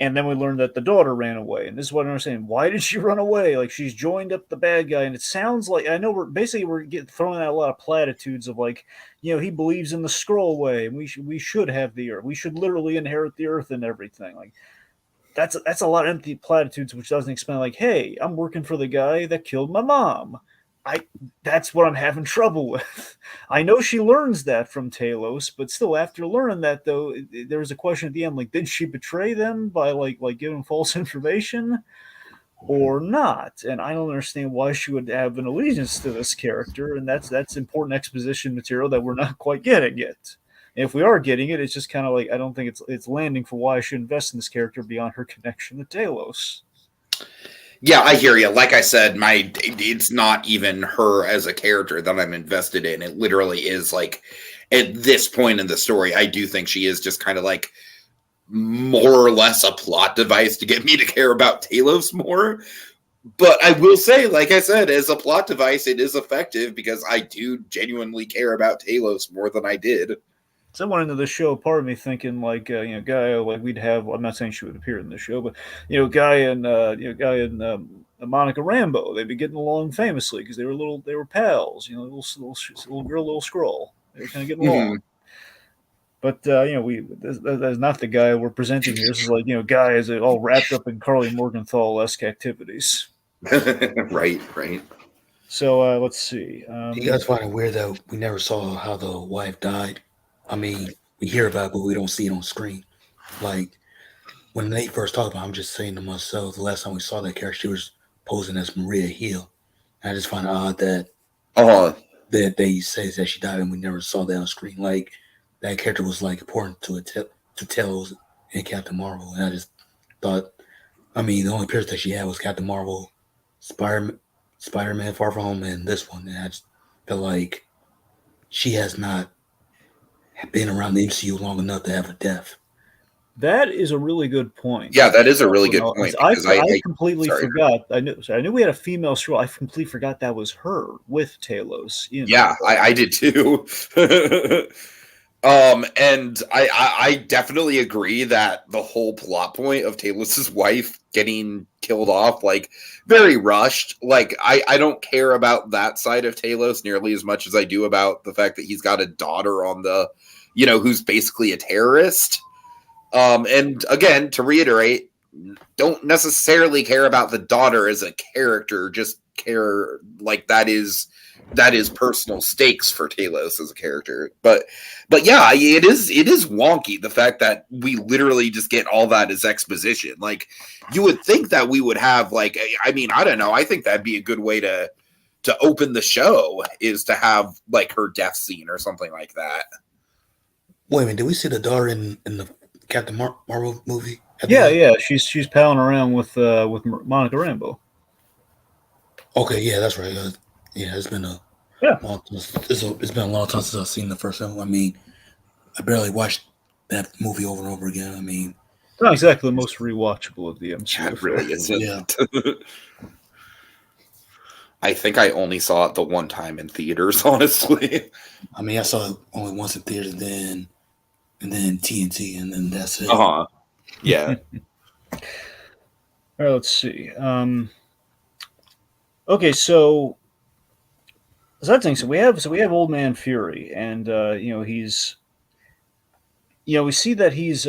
And then we learned that the daughter ran away. And this is what I understand. Why did she run away? Like she's joined up the bad guy. And it sounds like, I know we're getting throwing out a lot of platitudes of like, he believes in the Skrull way. And we should have the Earth. We should literally inherit the Earth and everything. Like that's a lot of empty platitudes, which doesn't explain like, hey, I'm working for the guy that killed my mom. That's what I'm having trouble with. I know she learns that from Talos, but still, after learning that, though, there was a question at the end, like, did she betray them by like giving false information or not? And I don't understand why she would have an allegiance to this character, and that's important exposition material that we're not quite getting yet. And if we are getting it, it's just kind of like I don't think it's landing for why I should invest in this character beyond her connection to Talos. Yeah, I hear you. Like I said, it's not even her as a character that I'm invested in. It literally is like at this point in the story, I do think she is just kind of like more or less a plot device to get me to care about Talos more. But I will say, like I said, as a plot device, it is effective because I do genuinely care about Talos more than I did. So I went into the show, part of me thinking like, Guy, like we'd have. I'm not saying she would appear in the show, but Guy and Monica Rambeau, they'd be getting along famously because they were pals. Little girl, little Skrull. They were kind of getting along. But that's not the guy we're presenting here. This is like Guy is all wrapped up in Carly Morgenthau-esque activities. Right. So let's see. You guys find it weird that we never saw how the wife died? I mean, we hear about it, but we don't see it on screen. Like, when Nate first talked about it, I'm just saying to myself, the last time we saw that character, she was posing as Maria Hill. And I just find it odd that that they say that she died and we never saw that on screen. Like, that character was, like, important to Talos and Captain Marvel. And I just thought, I mean, the only appearance that she had was Captain Marvel, Spider-Man Far From Home, and this one. And I just feel like she has not been around the MCU long enough to have a death. That is a really good point. Yeah, that is a really good point. I completely forgot. I knew we had a female Skrull. I completely forgot that was her with Talos. Yeah, I did too. And I definitely agree that the whole plot point of Talos's wife getting killed off, like, very rushed. Like, I don't care about that side of Talos nearly as much as I do about the fact that he's got a daughter on the, who's basically a terrorist. And again, to reiterate, don't necessarily care about the daughter as a character, just care like that is personal stakes for Talos as a character. But yeah, it is wonky, the fact that we literally just get all that as exposition. Like, you would think that we would have, like, I mean, I don't know, I think that'd be a good way to open the show, is to have like her death scene or something like that. Wait a minute, did we see the daughter in the Captain Marvel movie? Yeah, she's palling around with Monica Rambeau. Okay, yeah, that's right. It's been a long time. It's been a long time since I've seen the first one. I mean, I barely watched that movie over and over again. I mean, it's not exactly the most rewatchable of the MCU. It really isn't. Yeah. I think I only saw it the one time in theaters, honestly. I mean, I saw it only once in theaters, and then TNT, and then that's it. Yeah. All right, let's see. Okay, so that thing. So we have Old Man Fury, and he's. We see that he's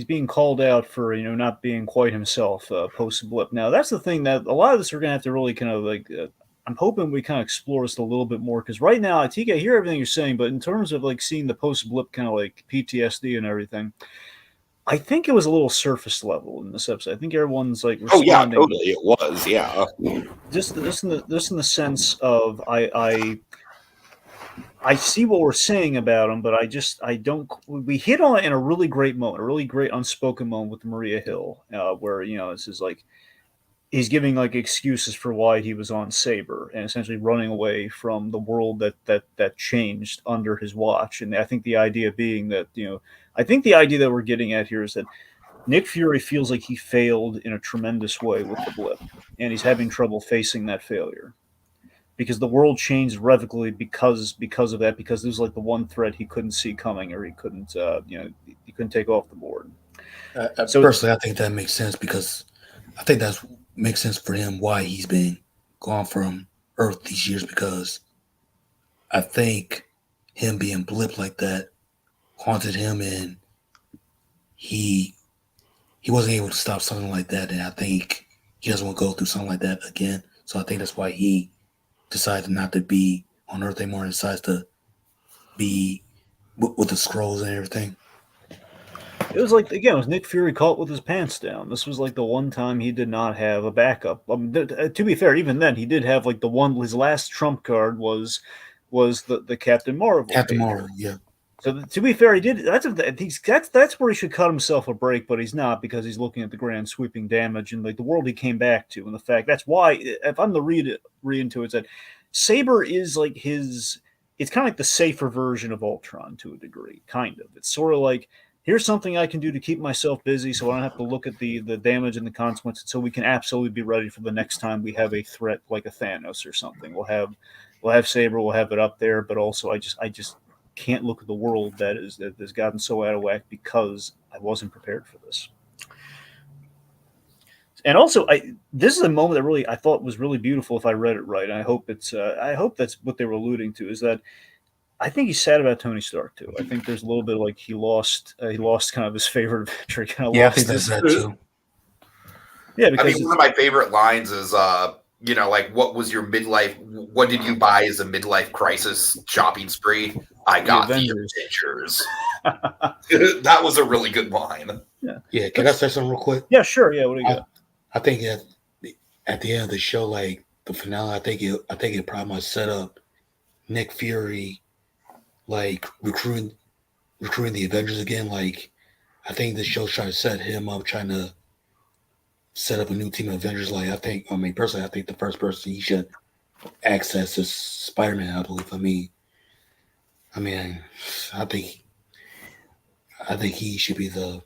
being called out for not being quite himself post blip. Now that's the thing that a lot of this we're gonna have to really kind of like. I'm hoping we kind of explore this a little bit more, because right now, Tiki, I hear everything you're saying, but in terms of like seeing the post blip kind of like PTSD and everything, I think it was a little surface level in this episode. I think everyone's like responding. Oh yeah, totally, it was. Yeah, just in the sense of I see what we're saying about him, but I don't. We hit on it in a really great moment, a really great unspoken moment with Maria Hill, where this is like he's giving like excuses for why he was on Saber and essentially running away from the world that changed under his watch. And I think the idea being that I think the idea that we're getting at here is that Nick Fury feels like he failed in a tremendous way with the blip, and he's having trouble facing that failure. Because the world changed irrevocably because of that, because this was like the one threat he couldn't see coming, or he couldn't he couldn't take off the board. So personally, I think that makes sense, because I think that makes sense for him why he's been gone from Earth these years, because I think him being blipped like that haunted him, and he wasn't able to stop something like that, and I think he doesn't want to go through something like that again. So I think that's why he decided not to be on Earth anymore and decides to be with the Skrulls and everything. It was like, again, it was Nick Fury caught with his pants down. This was like the one time he did not have a backup. To be fair, even then he did have like his last trump card was the Captain Marvel. Captain Marvel, yeah. So to be fair, he did. That's where he should cut himself a break, but he's not because he's looking at the grand sweeping damage and like the world he came back to, and the fact that's why. If I'm to read into it, that Saber is like his. It's kind of like the safer version of Ultron to a degree, kind of. It's sort of like here's something I can do to keep myself busy, so I don't have to look at the damage and the consequences, so we can absolutely be ready for the next time we have a threat like a Thanos or something. We'll have Saber, we'll have it up there, but also I just can't look at the world that has gotten so out of whack because I wasn't prepared for this. And also, this is a moment that really I thought was really beautiful if I read it right. And I hope that's what they were alluding to is that I think he's sad about Tony Stark too. I think there's a little bit like he lost kind of his favorite adventure. Yeah, I think that's that too. Yeah, because one of my favorite lines is like, what was your midlife? What did you buy as a midlife crisis shopping spree? I got the Avengers. That was a really good line. Yeah. Can I say something real quick? Yeah, sure. Yeah, what do you got? I think at the end of the show, like the finale, I think it probably might set up Nick Fury, like recruiting the Avengers again. Like I think the show's trying to set him up, trying to set up a new team of Avengers. Like personally, I think the first person he should access is Spider-Man. I believe. I think he should be the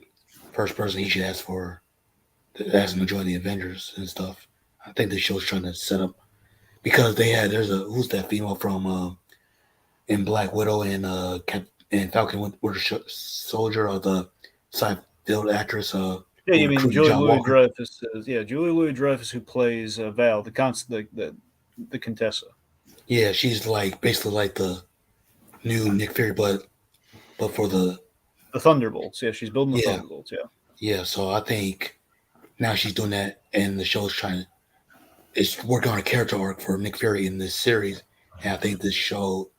first person he should ask him to join the Avengers and stuff. I think the show's trying to set up because who's that female from in Black Widow and Falcon Winter Soldier, or the side-filled actress. Yeah, you mean Julie Louis-Dreyfus? Julie Louis-Dreyfus, who plays Val, the Contessa. Yeah, she's like basically like the new Nick Fury, but for the Thunderbolts. Yeah, she's building the Thunderbolts. Yeah. Yeah, so I think now she's doing that, and the show's it's working on a character arc for Nick Fury in this series, and I think this show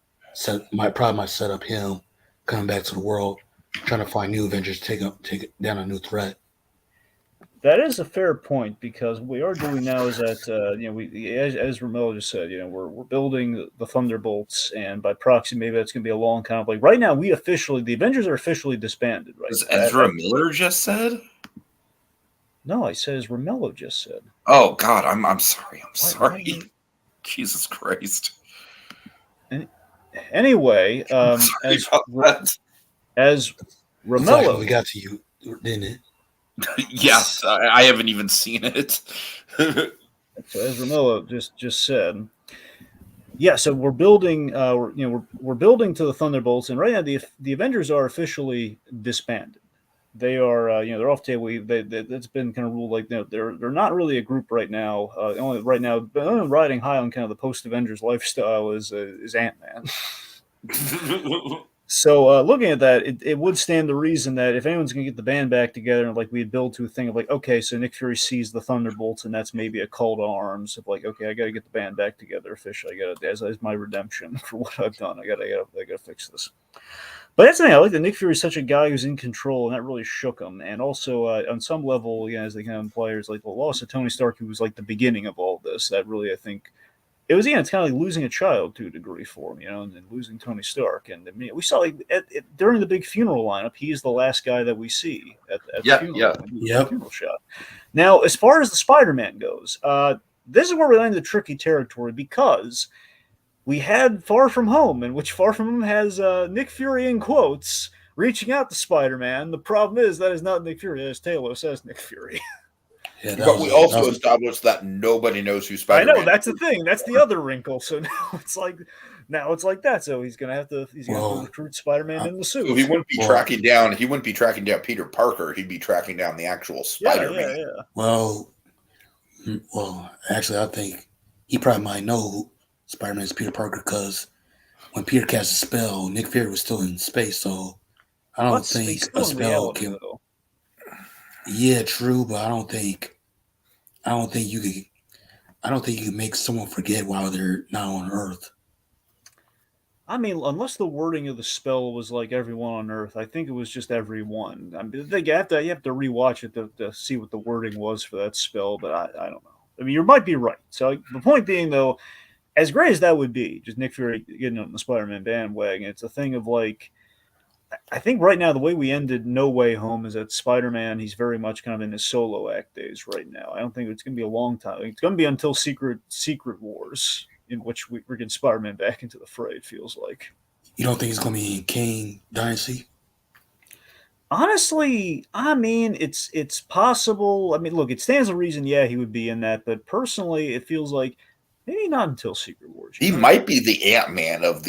might set up him coming back to the world, trying to find new Avengers, take down a new threat. That is a fair point because what we are doing now is that as Romello just said, we're building the Thunderbolts, and by proxy, maybe that's going to be a long kind of like right now. The Avengers are officially disbanded. Right? As Ezra Miller just said. No, I said as Romello just said. Oh God, I'm sorry. I'm sorry. Jesus Christ. Anyway, as Romello, we got to you, didn't it? Yes, I haven't even seen it. So as Romello just said, yeah. So we're building, we're building to the Thunderbolts, and right now the Avengers are officially disbanded. They are, they're off table. That's been kind of ruled like they're not really a group right now. Only riding high on kind of the post Avengers lifestyle is Ant-Man. So looking at that, it would stand to reason that if anyone's going to get the band back together, and like we'd build to a thing of like, okay, so Nick Fury sees the Thunderbolts, and that's maybe a call to arms of like, okay, I got to get the band back together officially. I got to, as my redemption for what I've done. I got to fix this. But that's the thing. I like that Nick Fury is such a guy who's in control, and that really shook him. And also, on some level, as they kind of imply, like the loss of Tony Stark, who was like the beginning of all this, that really, I think, it was, it's kind of like losing a child to a degree for him, and losing Tony Stark. And we saw like during the big funeral lineup, he's the last guy that we see at the funeral shot. Now, as far as the Spider-Man goes, this is where we land the tricky territory because we had Far From Home, in which Far From Home has Nick Fury in quotes reaching out to Spider-Man. The problem is that is not Nick Fury, as Talos says Nick Fury. Yeah, but we also established that nobody knows who Spider-Man is. I know, that's the thing. That's the other wrinkle. So now it's like that. So he's gonna have to recruit Spider-Man in the suit. So he wouldn't be tracking down Peter Parker, he'd be tracking down the actual Spider-Man. Yeah. Well, actually I think he probably might know who Spider-Man is Peter Parker, because when Peter cast a spell, Nick Fury was still in space, so I don't think a spell can. Yeah, true, but I don't think you can make someone forget while they're not on Earth. I mean, unless the wording of the spell was like everyone on Earth, I think it was just everyone. I mean, you have to rewatch it to see what the wording was for that spell, but I don't know. I mean, you might be right. So the point being, though, as great as that would be, just Nick Fury getting on the Spider-Man bandwagon, it's a thing of like, I think right now the way we ended No Way Home is that Spider-Man, he's very much kind of in his solo act days right now. I don't think it's going to be a long time. It's going to be until Secret Wars, in which we're getting Spider-Man back into the fray. It feels like. You don't think it's going to be in Kane Dynasty? Honestly, I mean, it's possible. I mean, look, it stands to reason. Yeah, he would be in that, but personally, it feels like maybe not until Secret Wars. He might be the Ant-Man of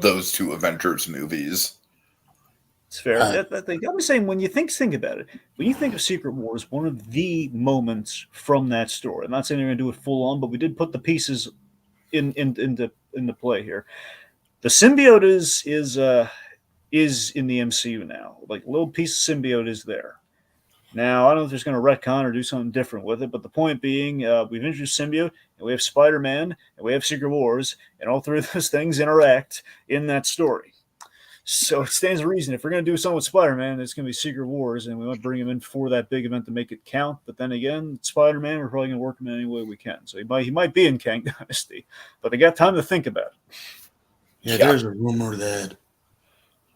those two Avengers movies. It's fair. I'm saying when you think about it. When you think of Secret Wars, one of the moments from that story. I'm not saying they're going to do it full on, but we did put the pieces into play here. The symbiote is in the MCU now. Like a little piece of symbiote is there. Now I don't know if there's going to retcon or do something different with it, but the point being, we've introduced symbiote, and we have Spider-Man, and we have Secret Wars, and all three of those things interact in that story. So it stands to reason if we're going to do something with Spider-Man, it's going to be Secret Wars, and we might bring him in for that big event to make it count. But then again, Spider-Man, we're probably going to work him in any way we can. So he might be in Kang Dynasty, but they got time to think about it. Yeah, there's a rumor that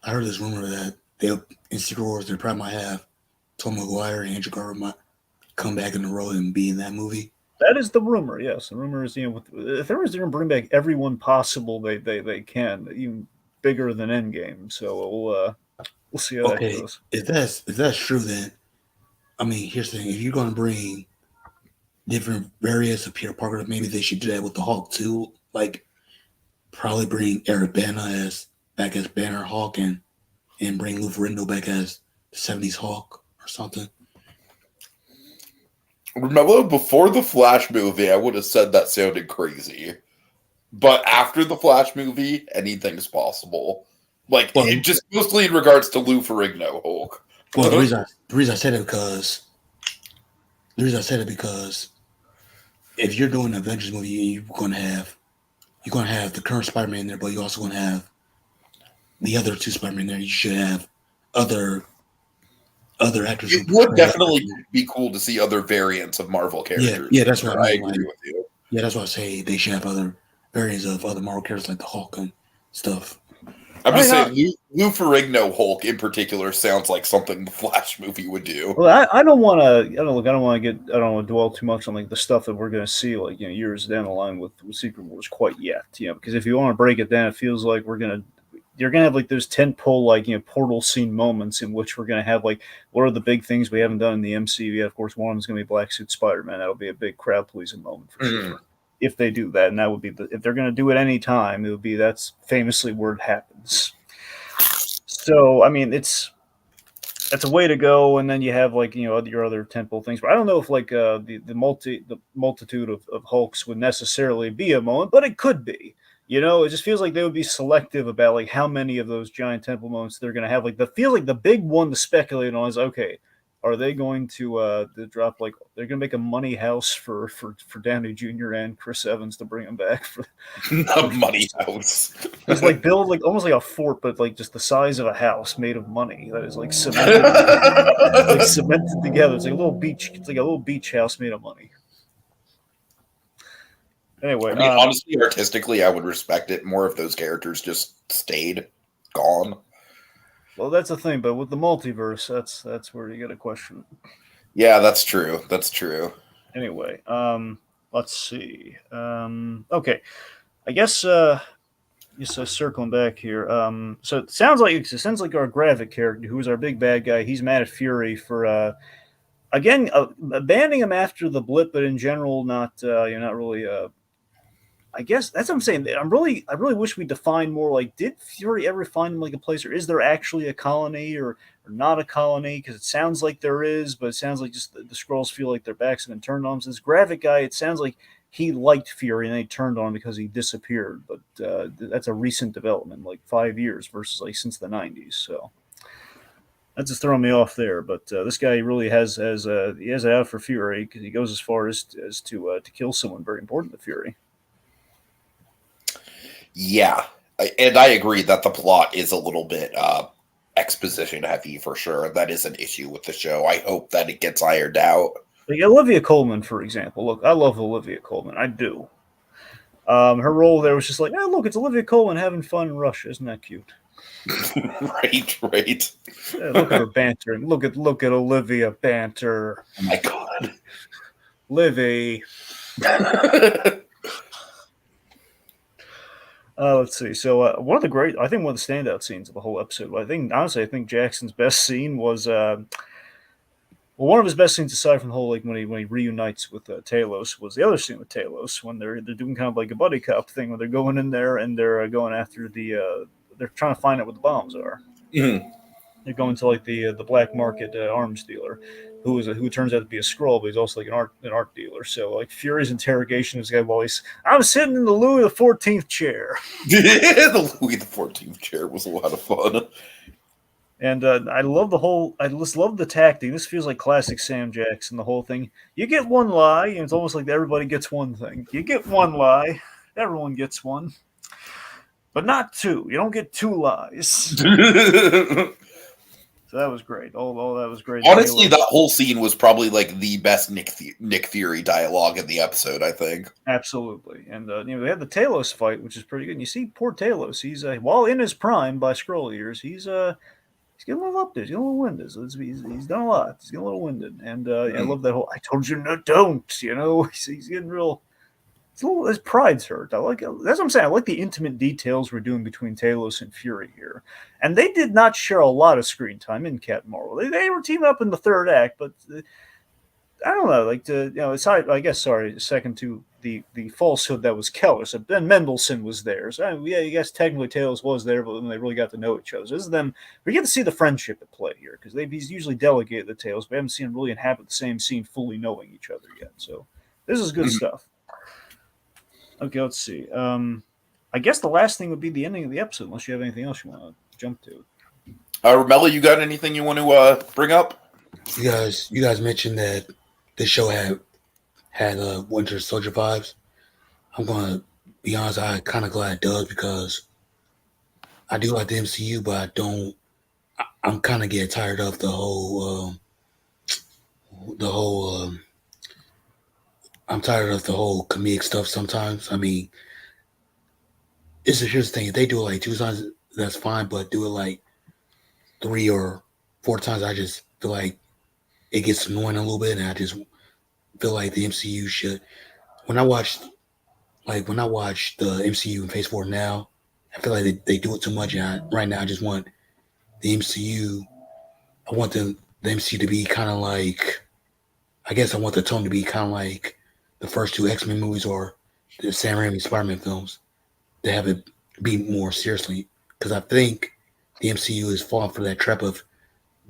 I heard this rumor that in Secret Wars they probably might have Tom Maguire and Andrew Garfield might come back in the role and be in that movie. That is the rumor. Yes, the rumor is if they're going to bring back everyone possible they can, even bigger than Endgame. So we'll see how that goes. If that's true, then I mean, here's the thing: if you're going to bring different variants of Peter Parker, maybe they should do that with the Hulk too. Like, probably bring Eric Bana back as Banner Hulk and bring Lou Ferrigno back as the 70s Hulk or something. Remember, before the Flash movie, I would have said that sounded crazy. But after the Flash movie, anything's possible. Like, just mostly in regards to Lou Ferrigno Hulk. Well, the reason I said it because if you're doing an Avengers movie, you're gonna have the current Spider-Man there, but you're also gonna have the other two Spider-Man there. You should have other actors. It would definitely be cool to see other variants of Marvel characters. Yeah, that's what I agree with you. Yeah, that's why I say they should have other variants of other Marvel characters like the Hulk and stuff. I'm just saying, Lou Ferrigno Hulk in particular sounds like something the Flash movie would do. Well, I don't want to dwell too much on like the stuff that we're going to see like years down the line with Secret Wars quite yet. Because if you want to break it down, it feels like you're gonna have like those tentpole portal scene moments in which we're gonna have like what are the big things we haven't done in the MCU yet. Of course, one of them is gonna be Black Suit Spider-Man. That'll be a big crowd pleasing moment for sure. If they do that, and that would be if they're going to do it any time, it would be that's famously where it happens. So I mean, that's a way to go, and then you have like your other tentpole things. But I don't know if like the multitude of Hulks would necessarily be a moment, but it could be. It just feels like they would be selective about like how many of those giant temple moments they're going to have. Like the big one to speculate on is okay. Are they going to drop like they're going to make a money house for Downey Jr. and Chris Evans to bring him back for a money house? It's like build like almost like a fort, but like just the size of a house made of money that is like cemented, cemented together. It's like a little beach. It's like a little beach house made of money. Anyway, I mean, honestly, artistically, I would respect it more if those characters just stayed gone. Well, that's the thing, but with the multiverse, that's where you get a question. Yeah, that's true. That's true. Anyway, let's see. Okay, I guess circling back here. So it sounds like our graphic character, who is our big bad guy, he's mad at Fury for again banning him after the blip, but in general, not really. I guess that's what I'm saying. I really wish we defined more. Like, did Fury ever find like a place, or is there actually a colony, or not a colony? Because it sounds like there is, but it sounds like just the Skrulls feel like their backs have been turned on him. So this graphic guy, it sounds like he liked Fury and they turned on him because he disappeared. But that's a recent development, like 5 years versus like since the 90s. So that's just throwing me off there. But this guy really has it out for Fury because he goes as far as to kill someone very important to Fury. Yeah, and I agree that the plot is a little bit exposition heavy for sure. That is an issue with the show. I hope that it gets ironed out. Like Olivia Colman, for example. Look, I love Olivia Colman. I do. Her role there was just like, look, it's Olivia Colman having fun in Russia. Isn't that cute? Right. Look at her banter. Look at Olivia banter. Oh my god. Livy. Let's see. So one of the standout scenes of the whole episode. I think Jackson's best scene was one of his best scenes aside from the whole like when he reunites with Talos was the other scene with Talos when they're doing kind of like a buddy cop thing where they're going in there and they're going after they're trying to find out what the bombs are. Mm-hmm. They're going to like the black market arms dealer, who turns out to be a Skrull, but he's also like an art dealer. So like Fury's interrogation of this guy while I'm sitting in the Louis XIV chair. The Louis XIV chair was a lot of fun. And I just love the tacting. This feels like classic Sam Jackson. The whole thing. You get one lie, and it's almost like everybody gets one thing. You get one lie, everyone gets one, but not two. You don't get two lies. So that was great. All that was great. Honestly, that whole scene was probably like the best Nick Fury dialogue in the episode, I think. Absolutely. And they had the Talos fight, which is pretty good. And you see poor Talos. He's while in his prime by Skrull years, he's getting a little up there. He's getting a little winded. So he's done a lot. He's getting a little winded. And I love that whole "I told you no, don't." He's getting real. His pride's hurt. I like it. That's what I'm saying. I like the intimate details we're doing between Talos and Fury here. And they did not share a lot of screen time in Cat Marvel. They were teaming up in the third act, but I don't know. Like aside, I guess. Sorry, second to the falsehood that was Keller. So Ben Mendelsohn was there. So I guess technically Talos was there, but when they really got to know each other. So this is them. We get to see the friendship at play here because he's usually delegated the Talos, but we haven't seen them really inhabit the same scene, fully knowing each other yet. So this is good stuff. Okay, let's see. I guess the last thing would be the ending of the episode, unless you have anything else you want to jump to. Romello, you got anything you want to bring up? You guys mentioned that this show had Winter Soldier vibes. I'm gonna be honest, I'm kind of glad it does because I do like the MCU, but I don't. I'm kind of getting tired of the whole. I'm tired of the whole comedic stuff sometimes. I mean, here's the thing. If they do it like 2 times, that's fine. But do it like 3 or 4 times, I just feel like it gets annoying a little bit. And I just feel like the MCU should. When I watch the MCU in Phase 4 now, I feel like they do it too much. And right now, I just want the MCU. I want the MCU to be kind of like. I guess I want the tone to be kind of like the first 2 X-Men movies or the Sam Raimi Spider-Man films. To have it be more seriously, because I think the MCU is falling for that trap of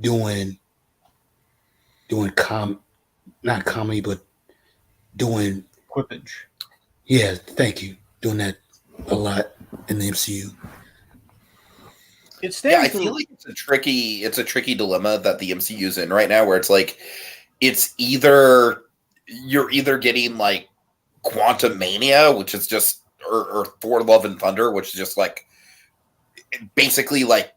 doing not comedy, but doing Quippage. Yeah, thank you. Doing that a lot in the MCU. I feel like it's a tricky dilemma that the MCU's in right now, where it's like it's you're either getting like Quantum Mania, which is just or Thor: Love and Thunder, which is just like basically like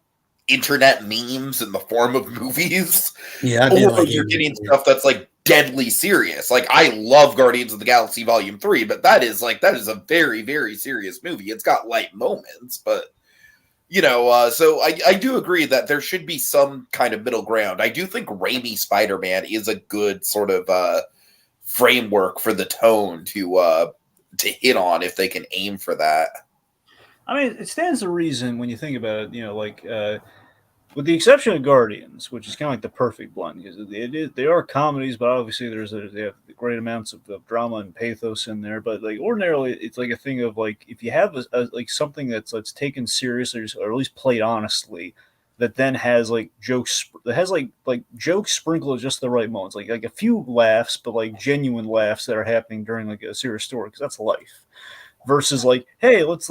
internet memes in the form of movies. Yeah, or you're getting stuff that's like deadly serious. Like I love Guardians of the Galaxy Volume 3, but that is a very, very serious movie. It's got light moments, but so I do agree that there should be some kind of middle ground. I do think Raimi Spider-Man is a good sort of framework for the tone to hit on if they can aim for that. I mean, it stands to reason when you think about it, with the exception of Guardians, which is kind of like the perfect blend, because they are comedies, but obviously they have great amounts of drama and pathos in there. But like ordinarily, it's like a thing of like if you have like something that's taken seriously or at least played honestly, that then has like jokes that has like jokes sprinkled at just the right moments, like a few laughs, but like genuine laughs that are happening during like a serious story, because that's life. Versus like, hey, let's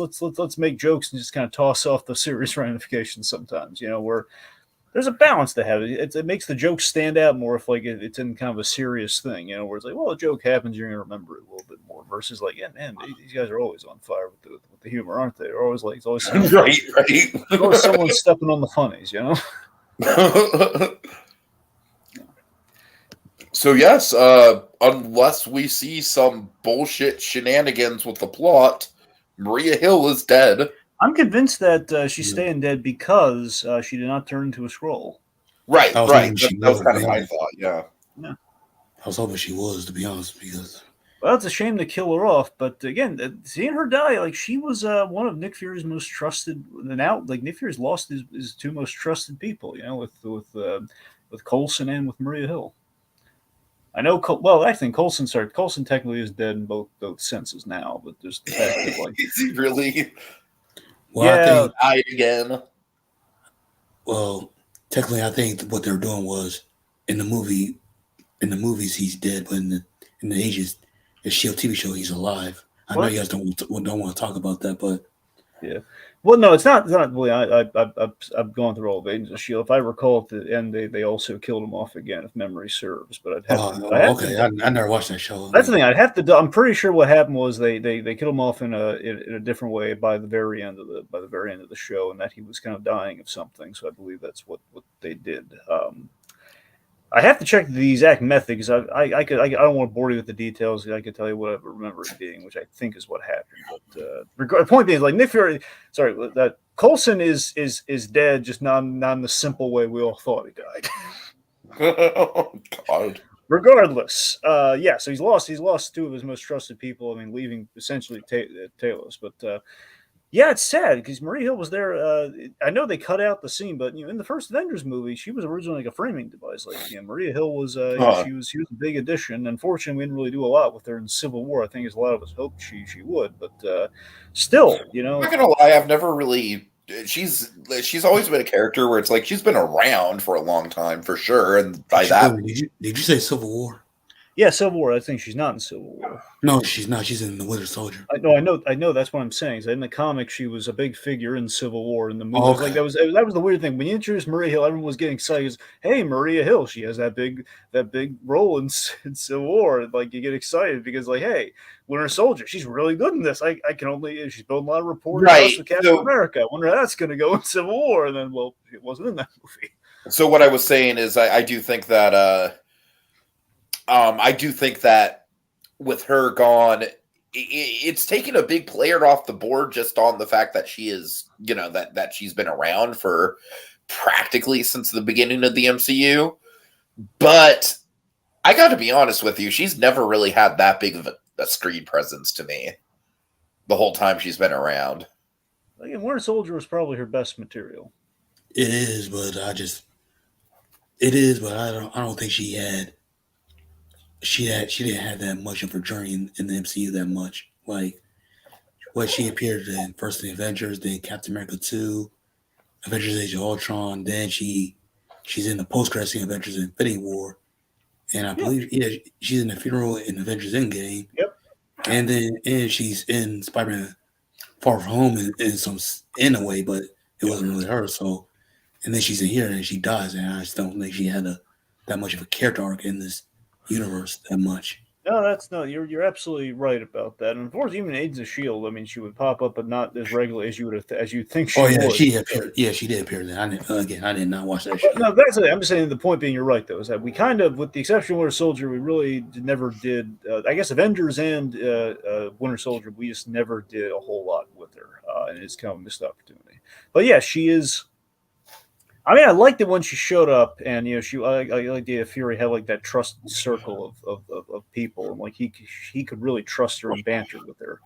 make jokes and just kind of toss off the serious ramifications sometimes, where there's a balance to have it. It makes the joke stand out more if like it's in kind of a serious thing, where it's like, well, a joke happens, you're gonna remember it a little bit more. Versus like, yeah, man, these guys are always on fire with the humor, aren't they? They're always like, it's always someone, right. There's always someone stepping on the funnies, So yes, unless we see some bullshit shenanigans with the plot, Maria Hill is dead. I'm convinced that she's staying dead because she did not turn into a Skrull. Right. I was hoping she That was was, kind to of be my honest. thought. Yeah. I was hoping she was, to be honest, because Well, it's a shame to kill her off, but again, seeing her die, like she was one of Nick Fury's most trusted. Now, like Nick Fury's lost his two most trusted people, with Coulson and with Maria Hill. I know. Well, actually, Coulson. Sorry, Coulson technically is dead in both senses now, but there's the fact that like, Is he really well, I yeah, think died again? well, technically, I think what they're doing was in the movie. In the movies, he's dead, but in the Ages, the Shield TV show, he's alive. I know what? you guys don't want to talk about that, but Yeah. Well, no, it's not. It's not really. I've gone through all of Agents of Shield. If I recall, at the end, they also killed him off again, if memory serves. But I'd have to. I have okay, to. I never watched that show. That's the thing. I'd have to. I'm pretty sure what happened was they killed him off in a different way by the very end of the show, and that he was kind of dying of something. So I believe that's what they did. I have to check the exact method because I don't want to bore you with the details. I could tell you what I remember it being, which I think is what happened. But the point being, like Nick Fury, sorry, that Coulson is dead, just not in the simple way we all thought he died. Oh God. Regardless, yeah, so he's lost two of his most trusted people. I mean, leaving essentially Talos, but. Yeah, it's sad because Maria Hill was there. I know they cut out the scene, but in the first Avengers movie, she was originally like a framing device. Like, Maria Hill was, she was a big addition. Unfortunately, we didn't really do a lot with her in Civil War. I think as a lot of us hoped she would, but still, I'm not gonna lie, I've never really. She's always been a character where it's like she's been around for a long time for sure, and by that, did you say Civil War? yeah, Civil War. I think she's not in Civil War. No, she's not. She's in the Winter Soldier. I know. That's what I'm saying. So in the comics, she was a big figure in Civil War. In the movie, Oh, it was like that was the weird thing when you introduced Maria Hill. Everyone was getting excited. Hey, Maria Hill, she has that big role in Civil War. Like you get excited because like, hey, Winter Soldier, she's really good in this. I can only she's building a lot of rapport right. with Captain America. I wonder how that's going to go in Civil War. And then, well, it wasn't in that movie. So what I was saying is, I do think that. I do think that with her gone, it's taken a big player off the board just on the fact that she is, that she's been around for practically since the beginning of the MCU. But I got to be honest with you, she's never really had that big of a screen presence to me the whole time she's been around. Again, Winter Soldier was probably her best material. It is, but I don't think she didn't have that much of her journey in the MCU that much. Like what she appeared in first in the Avengers, then Captain America 2, Avengers Age of Ultron, then she's in the post-credit scene Avengers Infinity War. And I believe she's in the funeral in Avengers Endgame. Yep. And she's in Spider-Man Far From Home in a way, but it wasn't really her. So and then she's in here and she dies, and I just don't think she had that much of a character arc in this universe that much. No, you're absolutely right about that. And of course, even in Agents of Shield, I mean, she would pop up, but not as regularly as you think she would. She appeared. Yeah, she did appear there. I did not watch that show. No, that's it. I'm just saying the point being, you're right though, is that we kind of, with the exception of Winter Soldier, we really never did. I guess Avengers and Winter Soldier, we just never did a whole lot with her, and it's kind of a missed opportunity. But yeah, she is. I mean, I liked it when she showed up, and I like the idea Fury had like that trusted circle of people, and like he could really trust her and banter with her.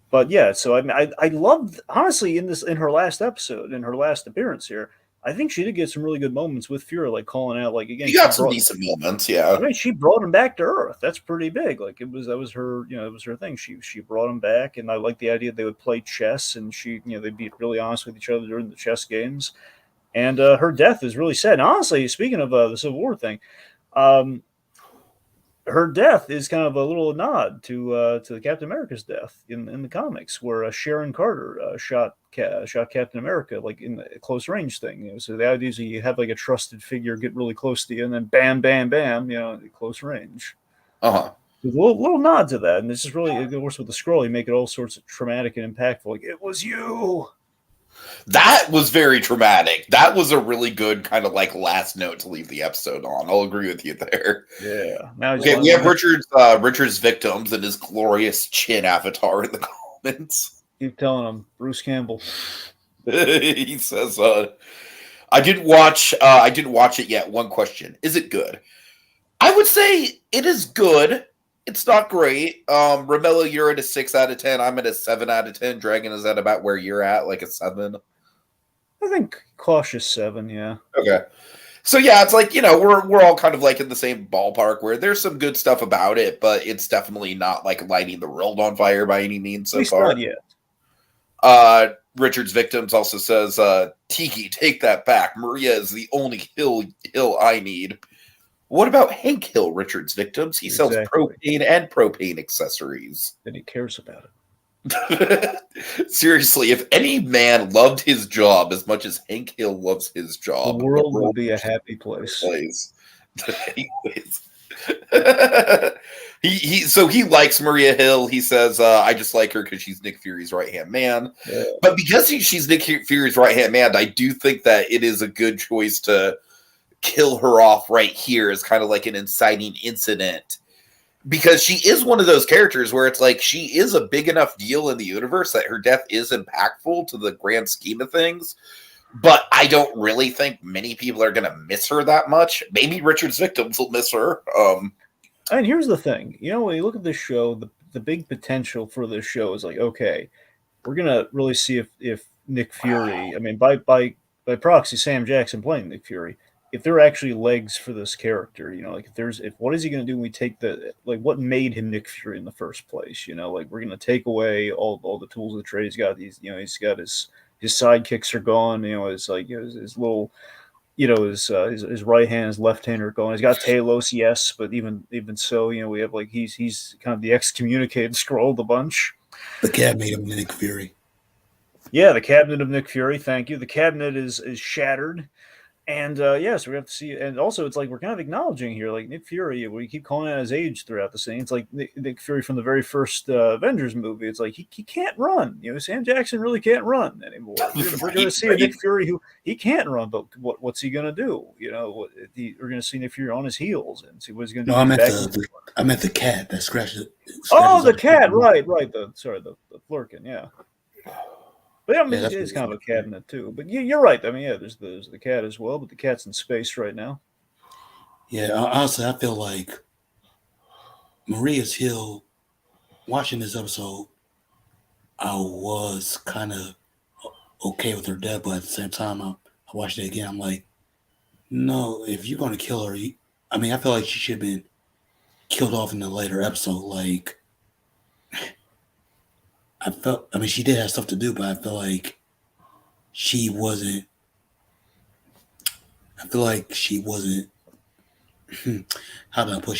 But yeah, so I mean, I loved, honestly, in her last episode, in her last appearance here, I think she did get some really good moments with Fury, like calling out, like again, she got some decent moments. Yeah, I mean, she brought him back to Earth. That's pretty big. Like that was her, it was her thing. She brought him back, and I like the idea they would play chess, and they'd be really honest with each other during the chess games. And her death is really sad. And honestly, speaking of the Civil War thing, her death is kind of a little nod to Captain America's death in the comics, where Sharon Carter shot Captain America like in a close range thing. So the idea is you have like a trusted figure get really close to you, and then bam, bam, bam, close range. With a little nod to that, and this is really, of course, with the Skrull, you make it all sorts of traumatic and impactful. Like, it was you. That was very traumatic. That was a really good kind of like last note to leave the episode on. I'll agree with you there. Yeah. Now okay, we have Richard's victims and his glorious chin avatar in the comments. Keep telling him, Bruce Campbell. He says, I didn't watch it yet. One question. Is it good? I would say it is good. It's not great. Romello, you're at a 6 out of 10. I'm at a 7 out of 10. Dragon, is that about where you're at? Like a 7? I think cautious 7, yeah. Okay. So yeah, it's like, we're all kind of like in the same ballpark where there's some good stuff about it, but it's definitely not like lighting the world on fire by any means so At least far. not yet. Richard's Victims also says, Tiki, take that back. Maria is the only hill I need. What about Hank Hill, Richard's Victims? He sells propane and propane accessories. And he cares about it. Seriously, if any man loved his job as much as Hank Hill loves his job, the world would be a happy place. Anyways. he likes Maria Hill. He says, I just like her because she's Nick Fury's right-hand man. Yeah. But because she's Nick Fury's right-hand man, I do think that it is a good choice to kill her off right here as kind of like an inciting incident. Because she is one of those characters where it's like she is a big enough deal in the universe that her death is impactful to the grand scheme of things. But I don't really think many people are going to miss her that much. Maybe Richard's Victims will miss her. And here's the thing. When you look at this show, the big potential for this show is like, okay, we're going to really see if Nick Fury, I mean, by proxy, Sam Jackson playing Nick Fury, if there are actually legs for this character, like if what is he going to do when we take what made him Nick Fury in the first place? Like we're going to take away all the tools of the trade. He's got these, he's got his sidekicks are gone. His little, his right hand, his left hand are gone. He's got Talos, yes, but even so, we have he's kind of the excommunicated Skrull of the bunch. The cabinet of Nick Fury. Yeah, the cabinet of Nick Fury. Thank you. The cabinet is shattered. And so we have to see, and also it's like we're kind of acknowledging here, like Nick Fury. We keep calling out his age throughout the scene. It's like Nick Fury from the very first Avengers movie. It's like he can't run. Sam Jackson really can't run anymore. We're going to see a Nick Fury who he can't run, but what's he going to do? We're going to see Nick Fury on his heels and see what he's going to do. No, I meant the cat that scratched it. Oh, the cat, right. The Flurkin, yeah. But it is kind of a cabinet too. But you're right. I mean, there's the cat as well, but the cat's in space right now. Yeah, honestly, I feel like Maria's Hill. Watching this episode, I was kind of okay with her death, but at the same time, I watched it again. I'm like, no, if you're going to kill her, I feel like she should have been killed off in a later episode. Like, she did have stuff to do, but I feel like she wasn't. How do I put?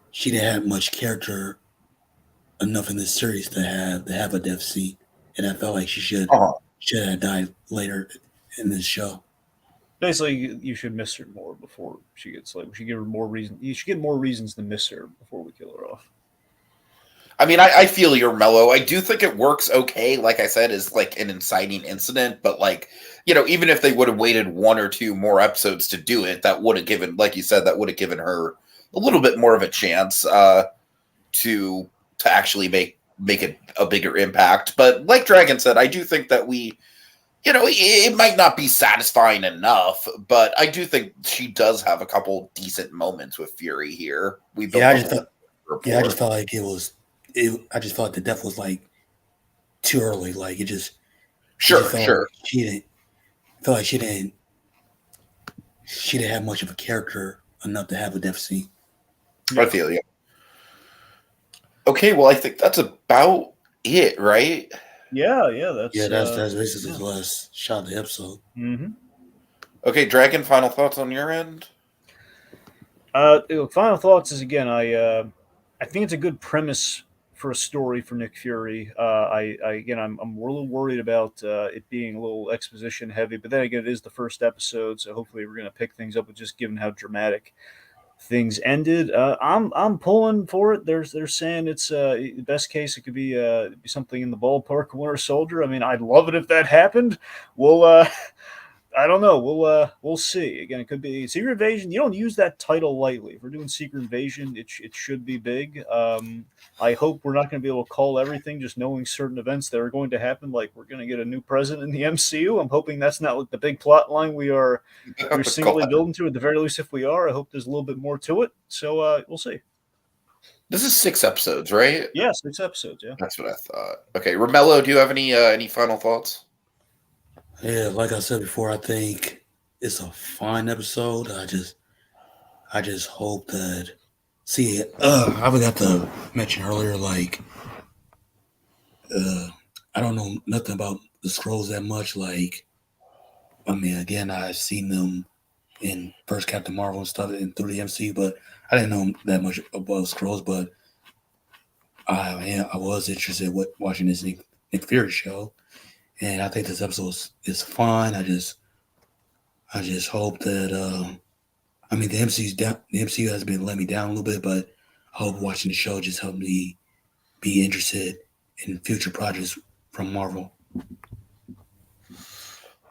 She didn't have much character enough in this series to have a death scene, and I felt like she should have died later in this show. Basically, you should miss her more before she gets we should give her more reason. You should get more reasons to miss her before we kill her off. I mean, I feel you're mellow. I do think it works okay. Like I said, is like an inciting incident, but even if they would have waited 1 or 2 more episodes to do it, that would have given, like you said, that would have given her a little bit more of a chance to actually make it a bigger impact. But like Dragon said, I do think that it might not be satisfying enough, but I do think she does have a couple decent moments with Fury here. I just felt like I just felt the death was like too early. Like it just sure. Like she didn't have much of a character enough to have a death scene. I feel you. Okay, well, I think that's about it, right? Yeah, that's basically the last shot of the episode. Mm-hmm. Okay, Dragon, final thoughts on your end? Final thoughts is, again, I think it's a good premise for a story for Nick Fury. I'm a little worried about it being a little exposition heavy, but then again, it is the first episode, so hopefully we're going to pick things up with just given how dramatic things ended. I'm pulling for it. They're saying it's the best case. It could be something in the ballpark of Winter Soldier. I mean, I'd love it if that happened. Well, I don't know. We'll see. Again, it could be Secret Invasion. You don't use that title lightly. If we're doing Secret Invasion, it should be big. I hope we're not going to be able to call everything just knowing certain events that are going to happen. Like we're going to get a new president in the MCU. I'm hoping that's not like the big plot line we're singly building to. At the very least, if we are, I hope there's a little bit more to it. So we'll see. This is 6 episodes, right? Yeah, 6 episodes. Yeah. That's what I thought. Okay, Romello, do you have any final thoughts? Yeah, like I said before, I think it's a fine episode. I just hope that. See, I forgot to mention earlier, like, I don't know nothing about the Skrulls that much. Like, I mean, again, I've seen them in first Captain Marvel and stuff and through the MCU, but I didn't know that much about Skrulls. But I was interested in watching this Nick Fury show. And I think this episode is fine. I just hope that I mean the MCU's down. The MCU has been letting me down a little bit, but I hope watching the show just helped me be interested in future projects from Marvel.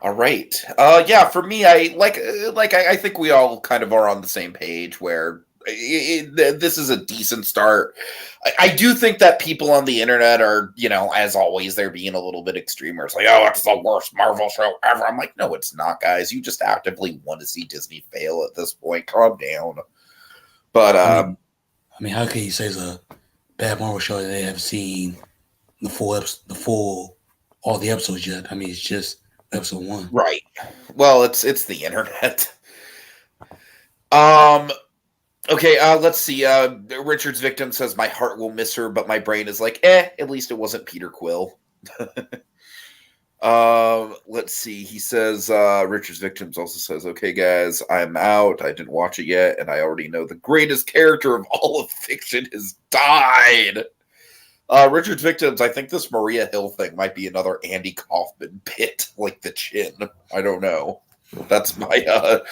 All right. Yeah, for me, I think we all kind of are on the same page where this is a decent start. I do think that people on the internet are, as always, they're being a little bit extreme. It's like, oh, it's the worst Marvel show ever. I'm like, no, it's not, guys. You just actively want to see Disney fail at this point. Calm down. But I mean, how can you say it's a bad Marvel show that they haven't seen all the episodes yet? I mean, it's just episode 1. Right. Well, it's the internet. Okay, let's see. Richard's victim says, my heart will miss her, but my brain is like, at least it wasn't Peter Quill. Let's see. He says, Richard's victims also says, okay, guys, I'm out. I didn't watch it yet, and I already know the greatest character of all of fiction has died. Richard's victims, I think this Maria Hill thing might be another Andy Kaufman bit, like the chin. I don't know. That's my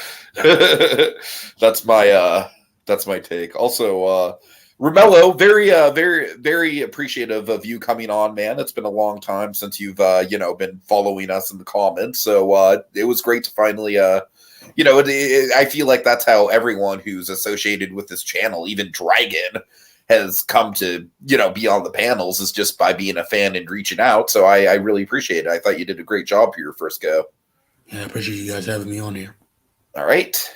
that's my take. Also, Romello, very appreciative of you coming on, man. It's been a long time since you've been following us in the comments. So it was great to finally I feel like that's how everyone who's associated with this channel, even Dragon, has come to be on the panels, is just by being a fan and reaching out. So I really appreciate it. I thought you did a great job for your first go. Yeah, I appreciate you guys having me on here. All right.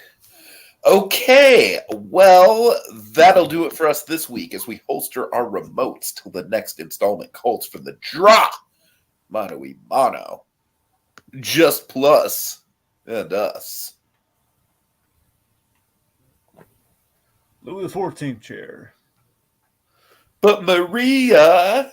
Okay, well, that'll do it for us this week as we holster our remotes till the next installment calls for the drop. Mano y mano. Just Plus and Us. Louis XIV chair. But Maria...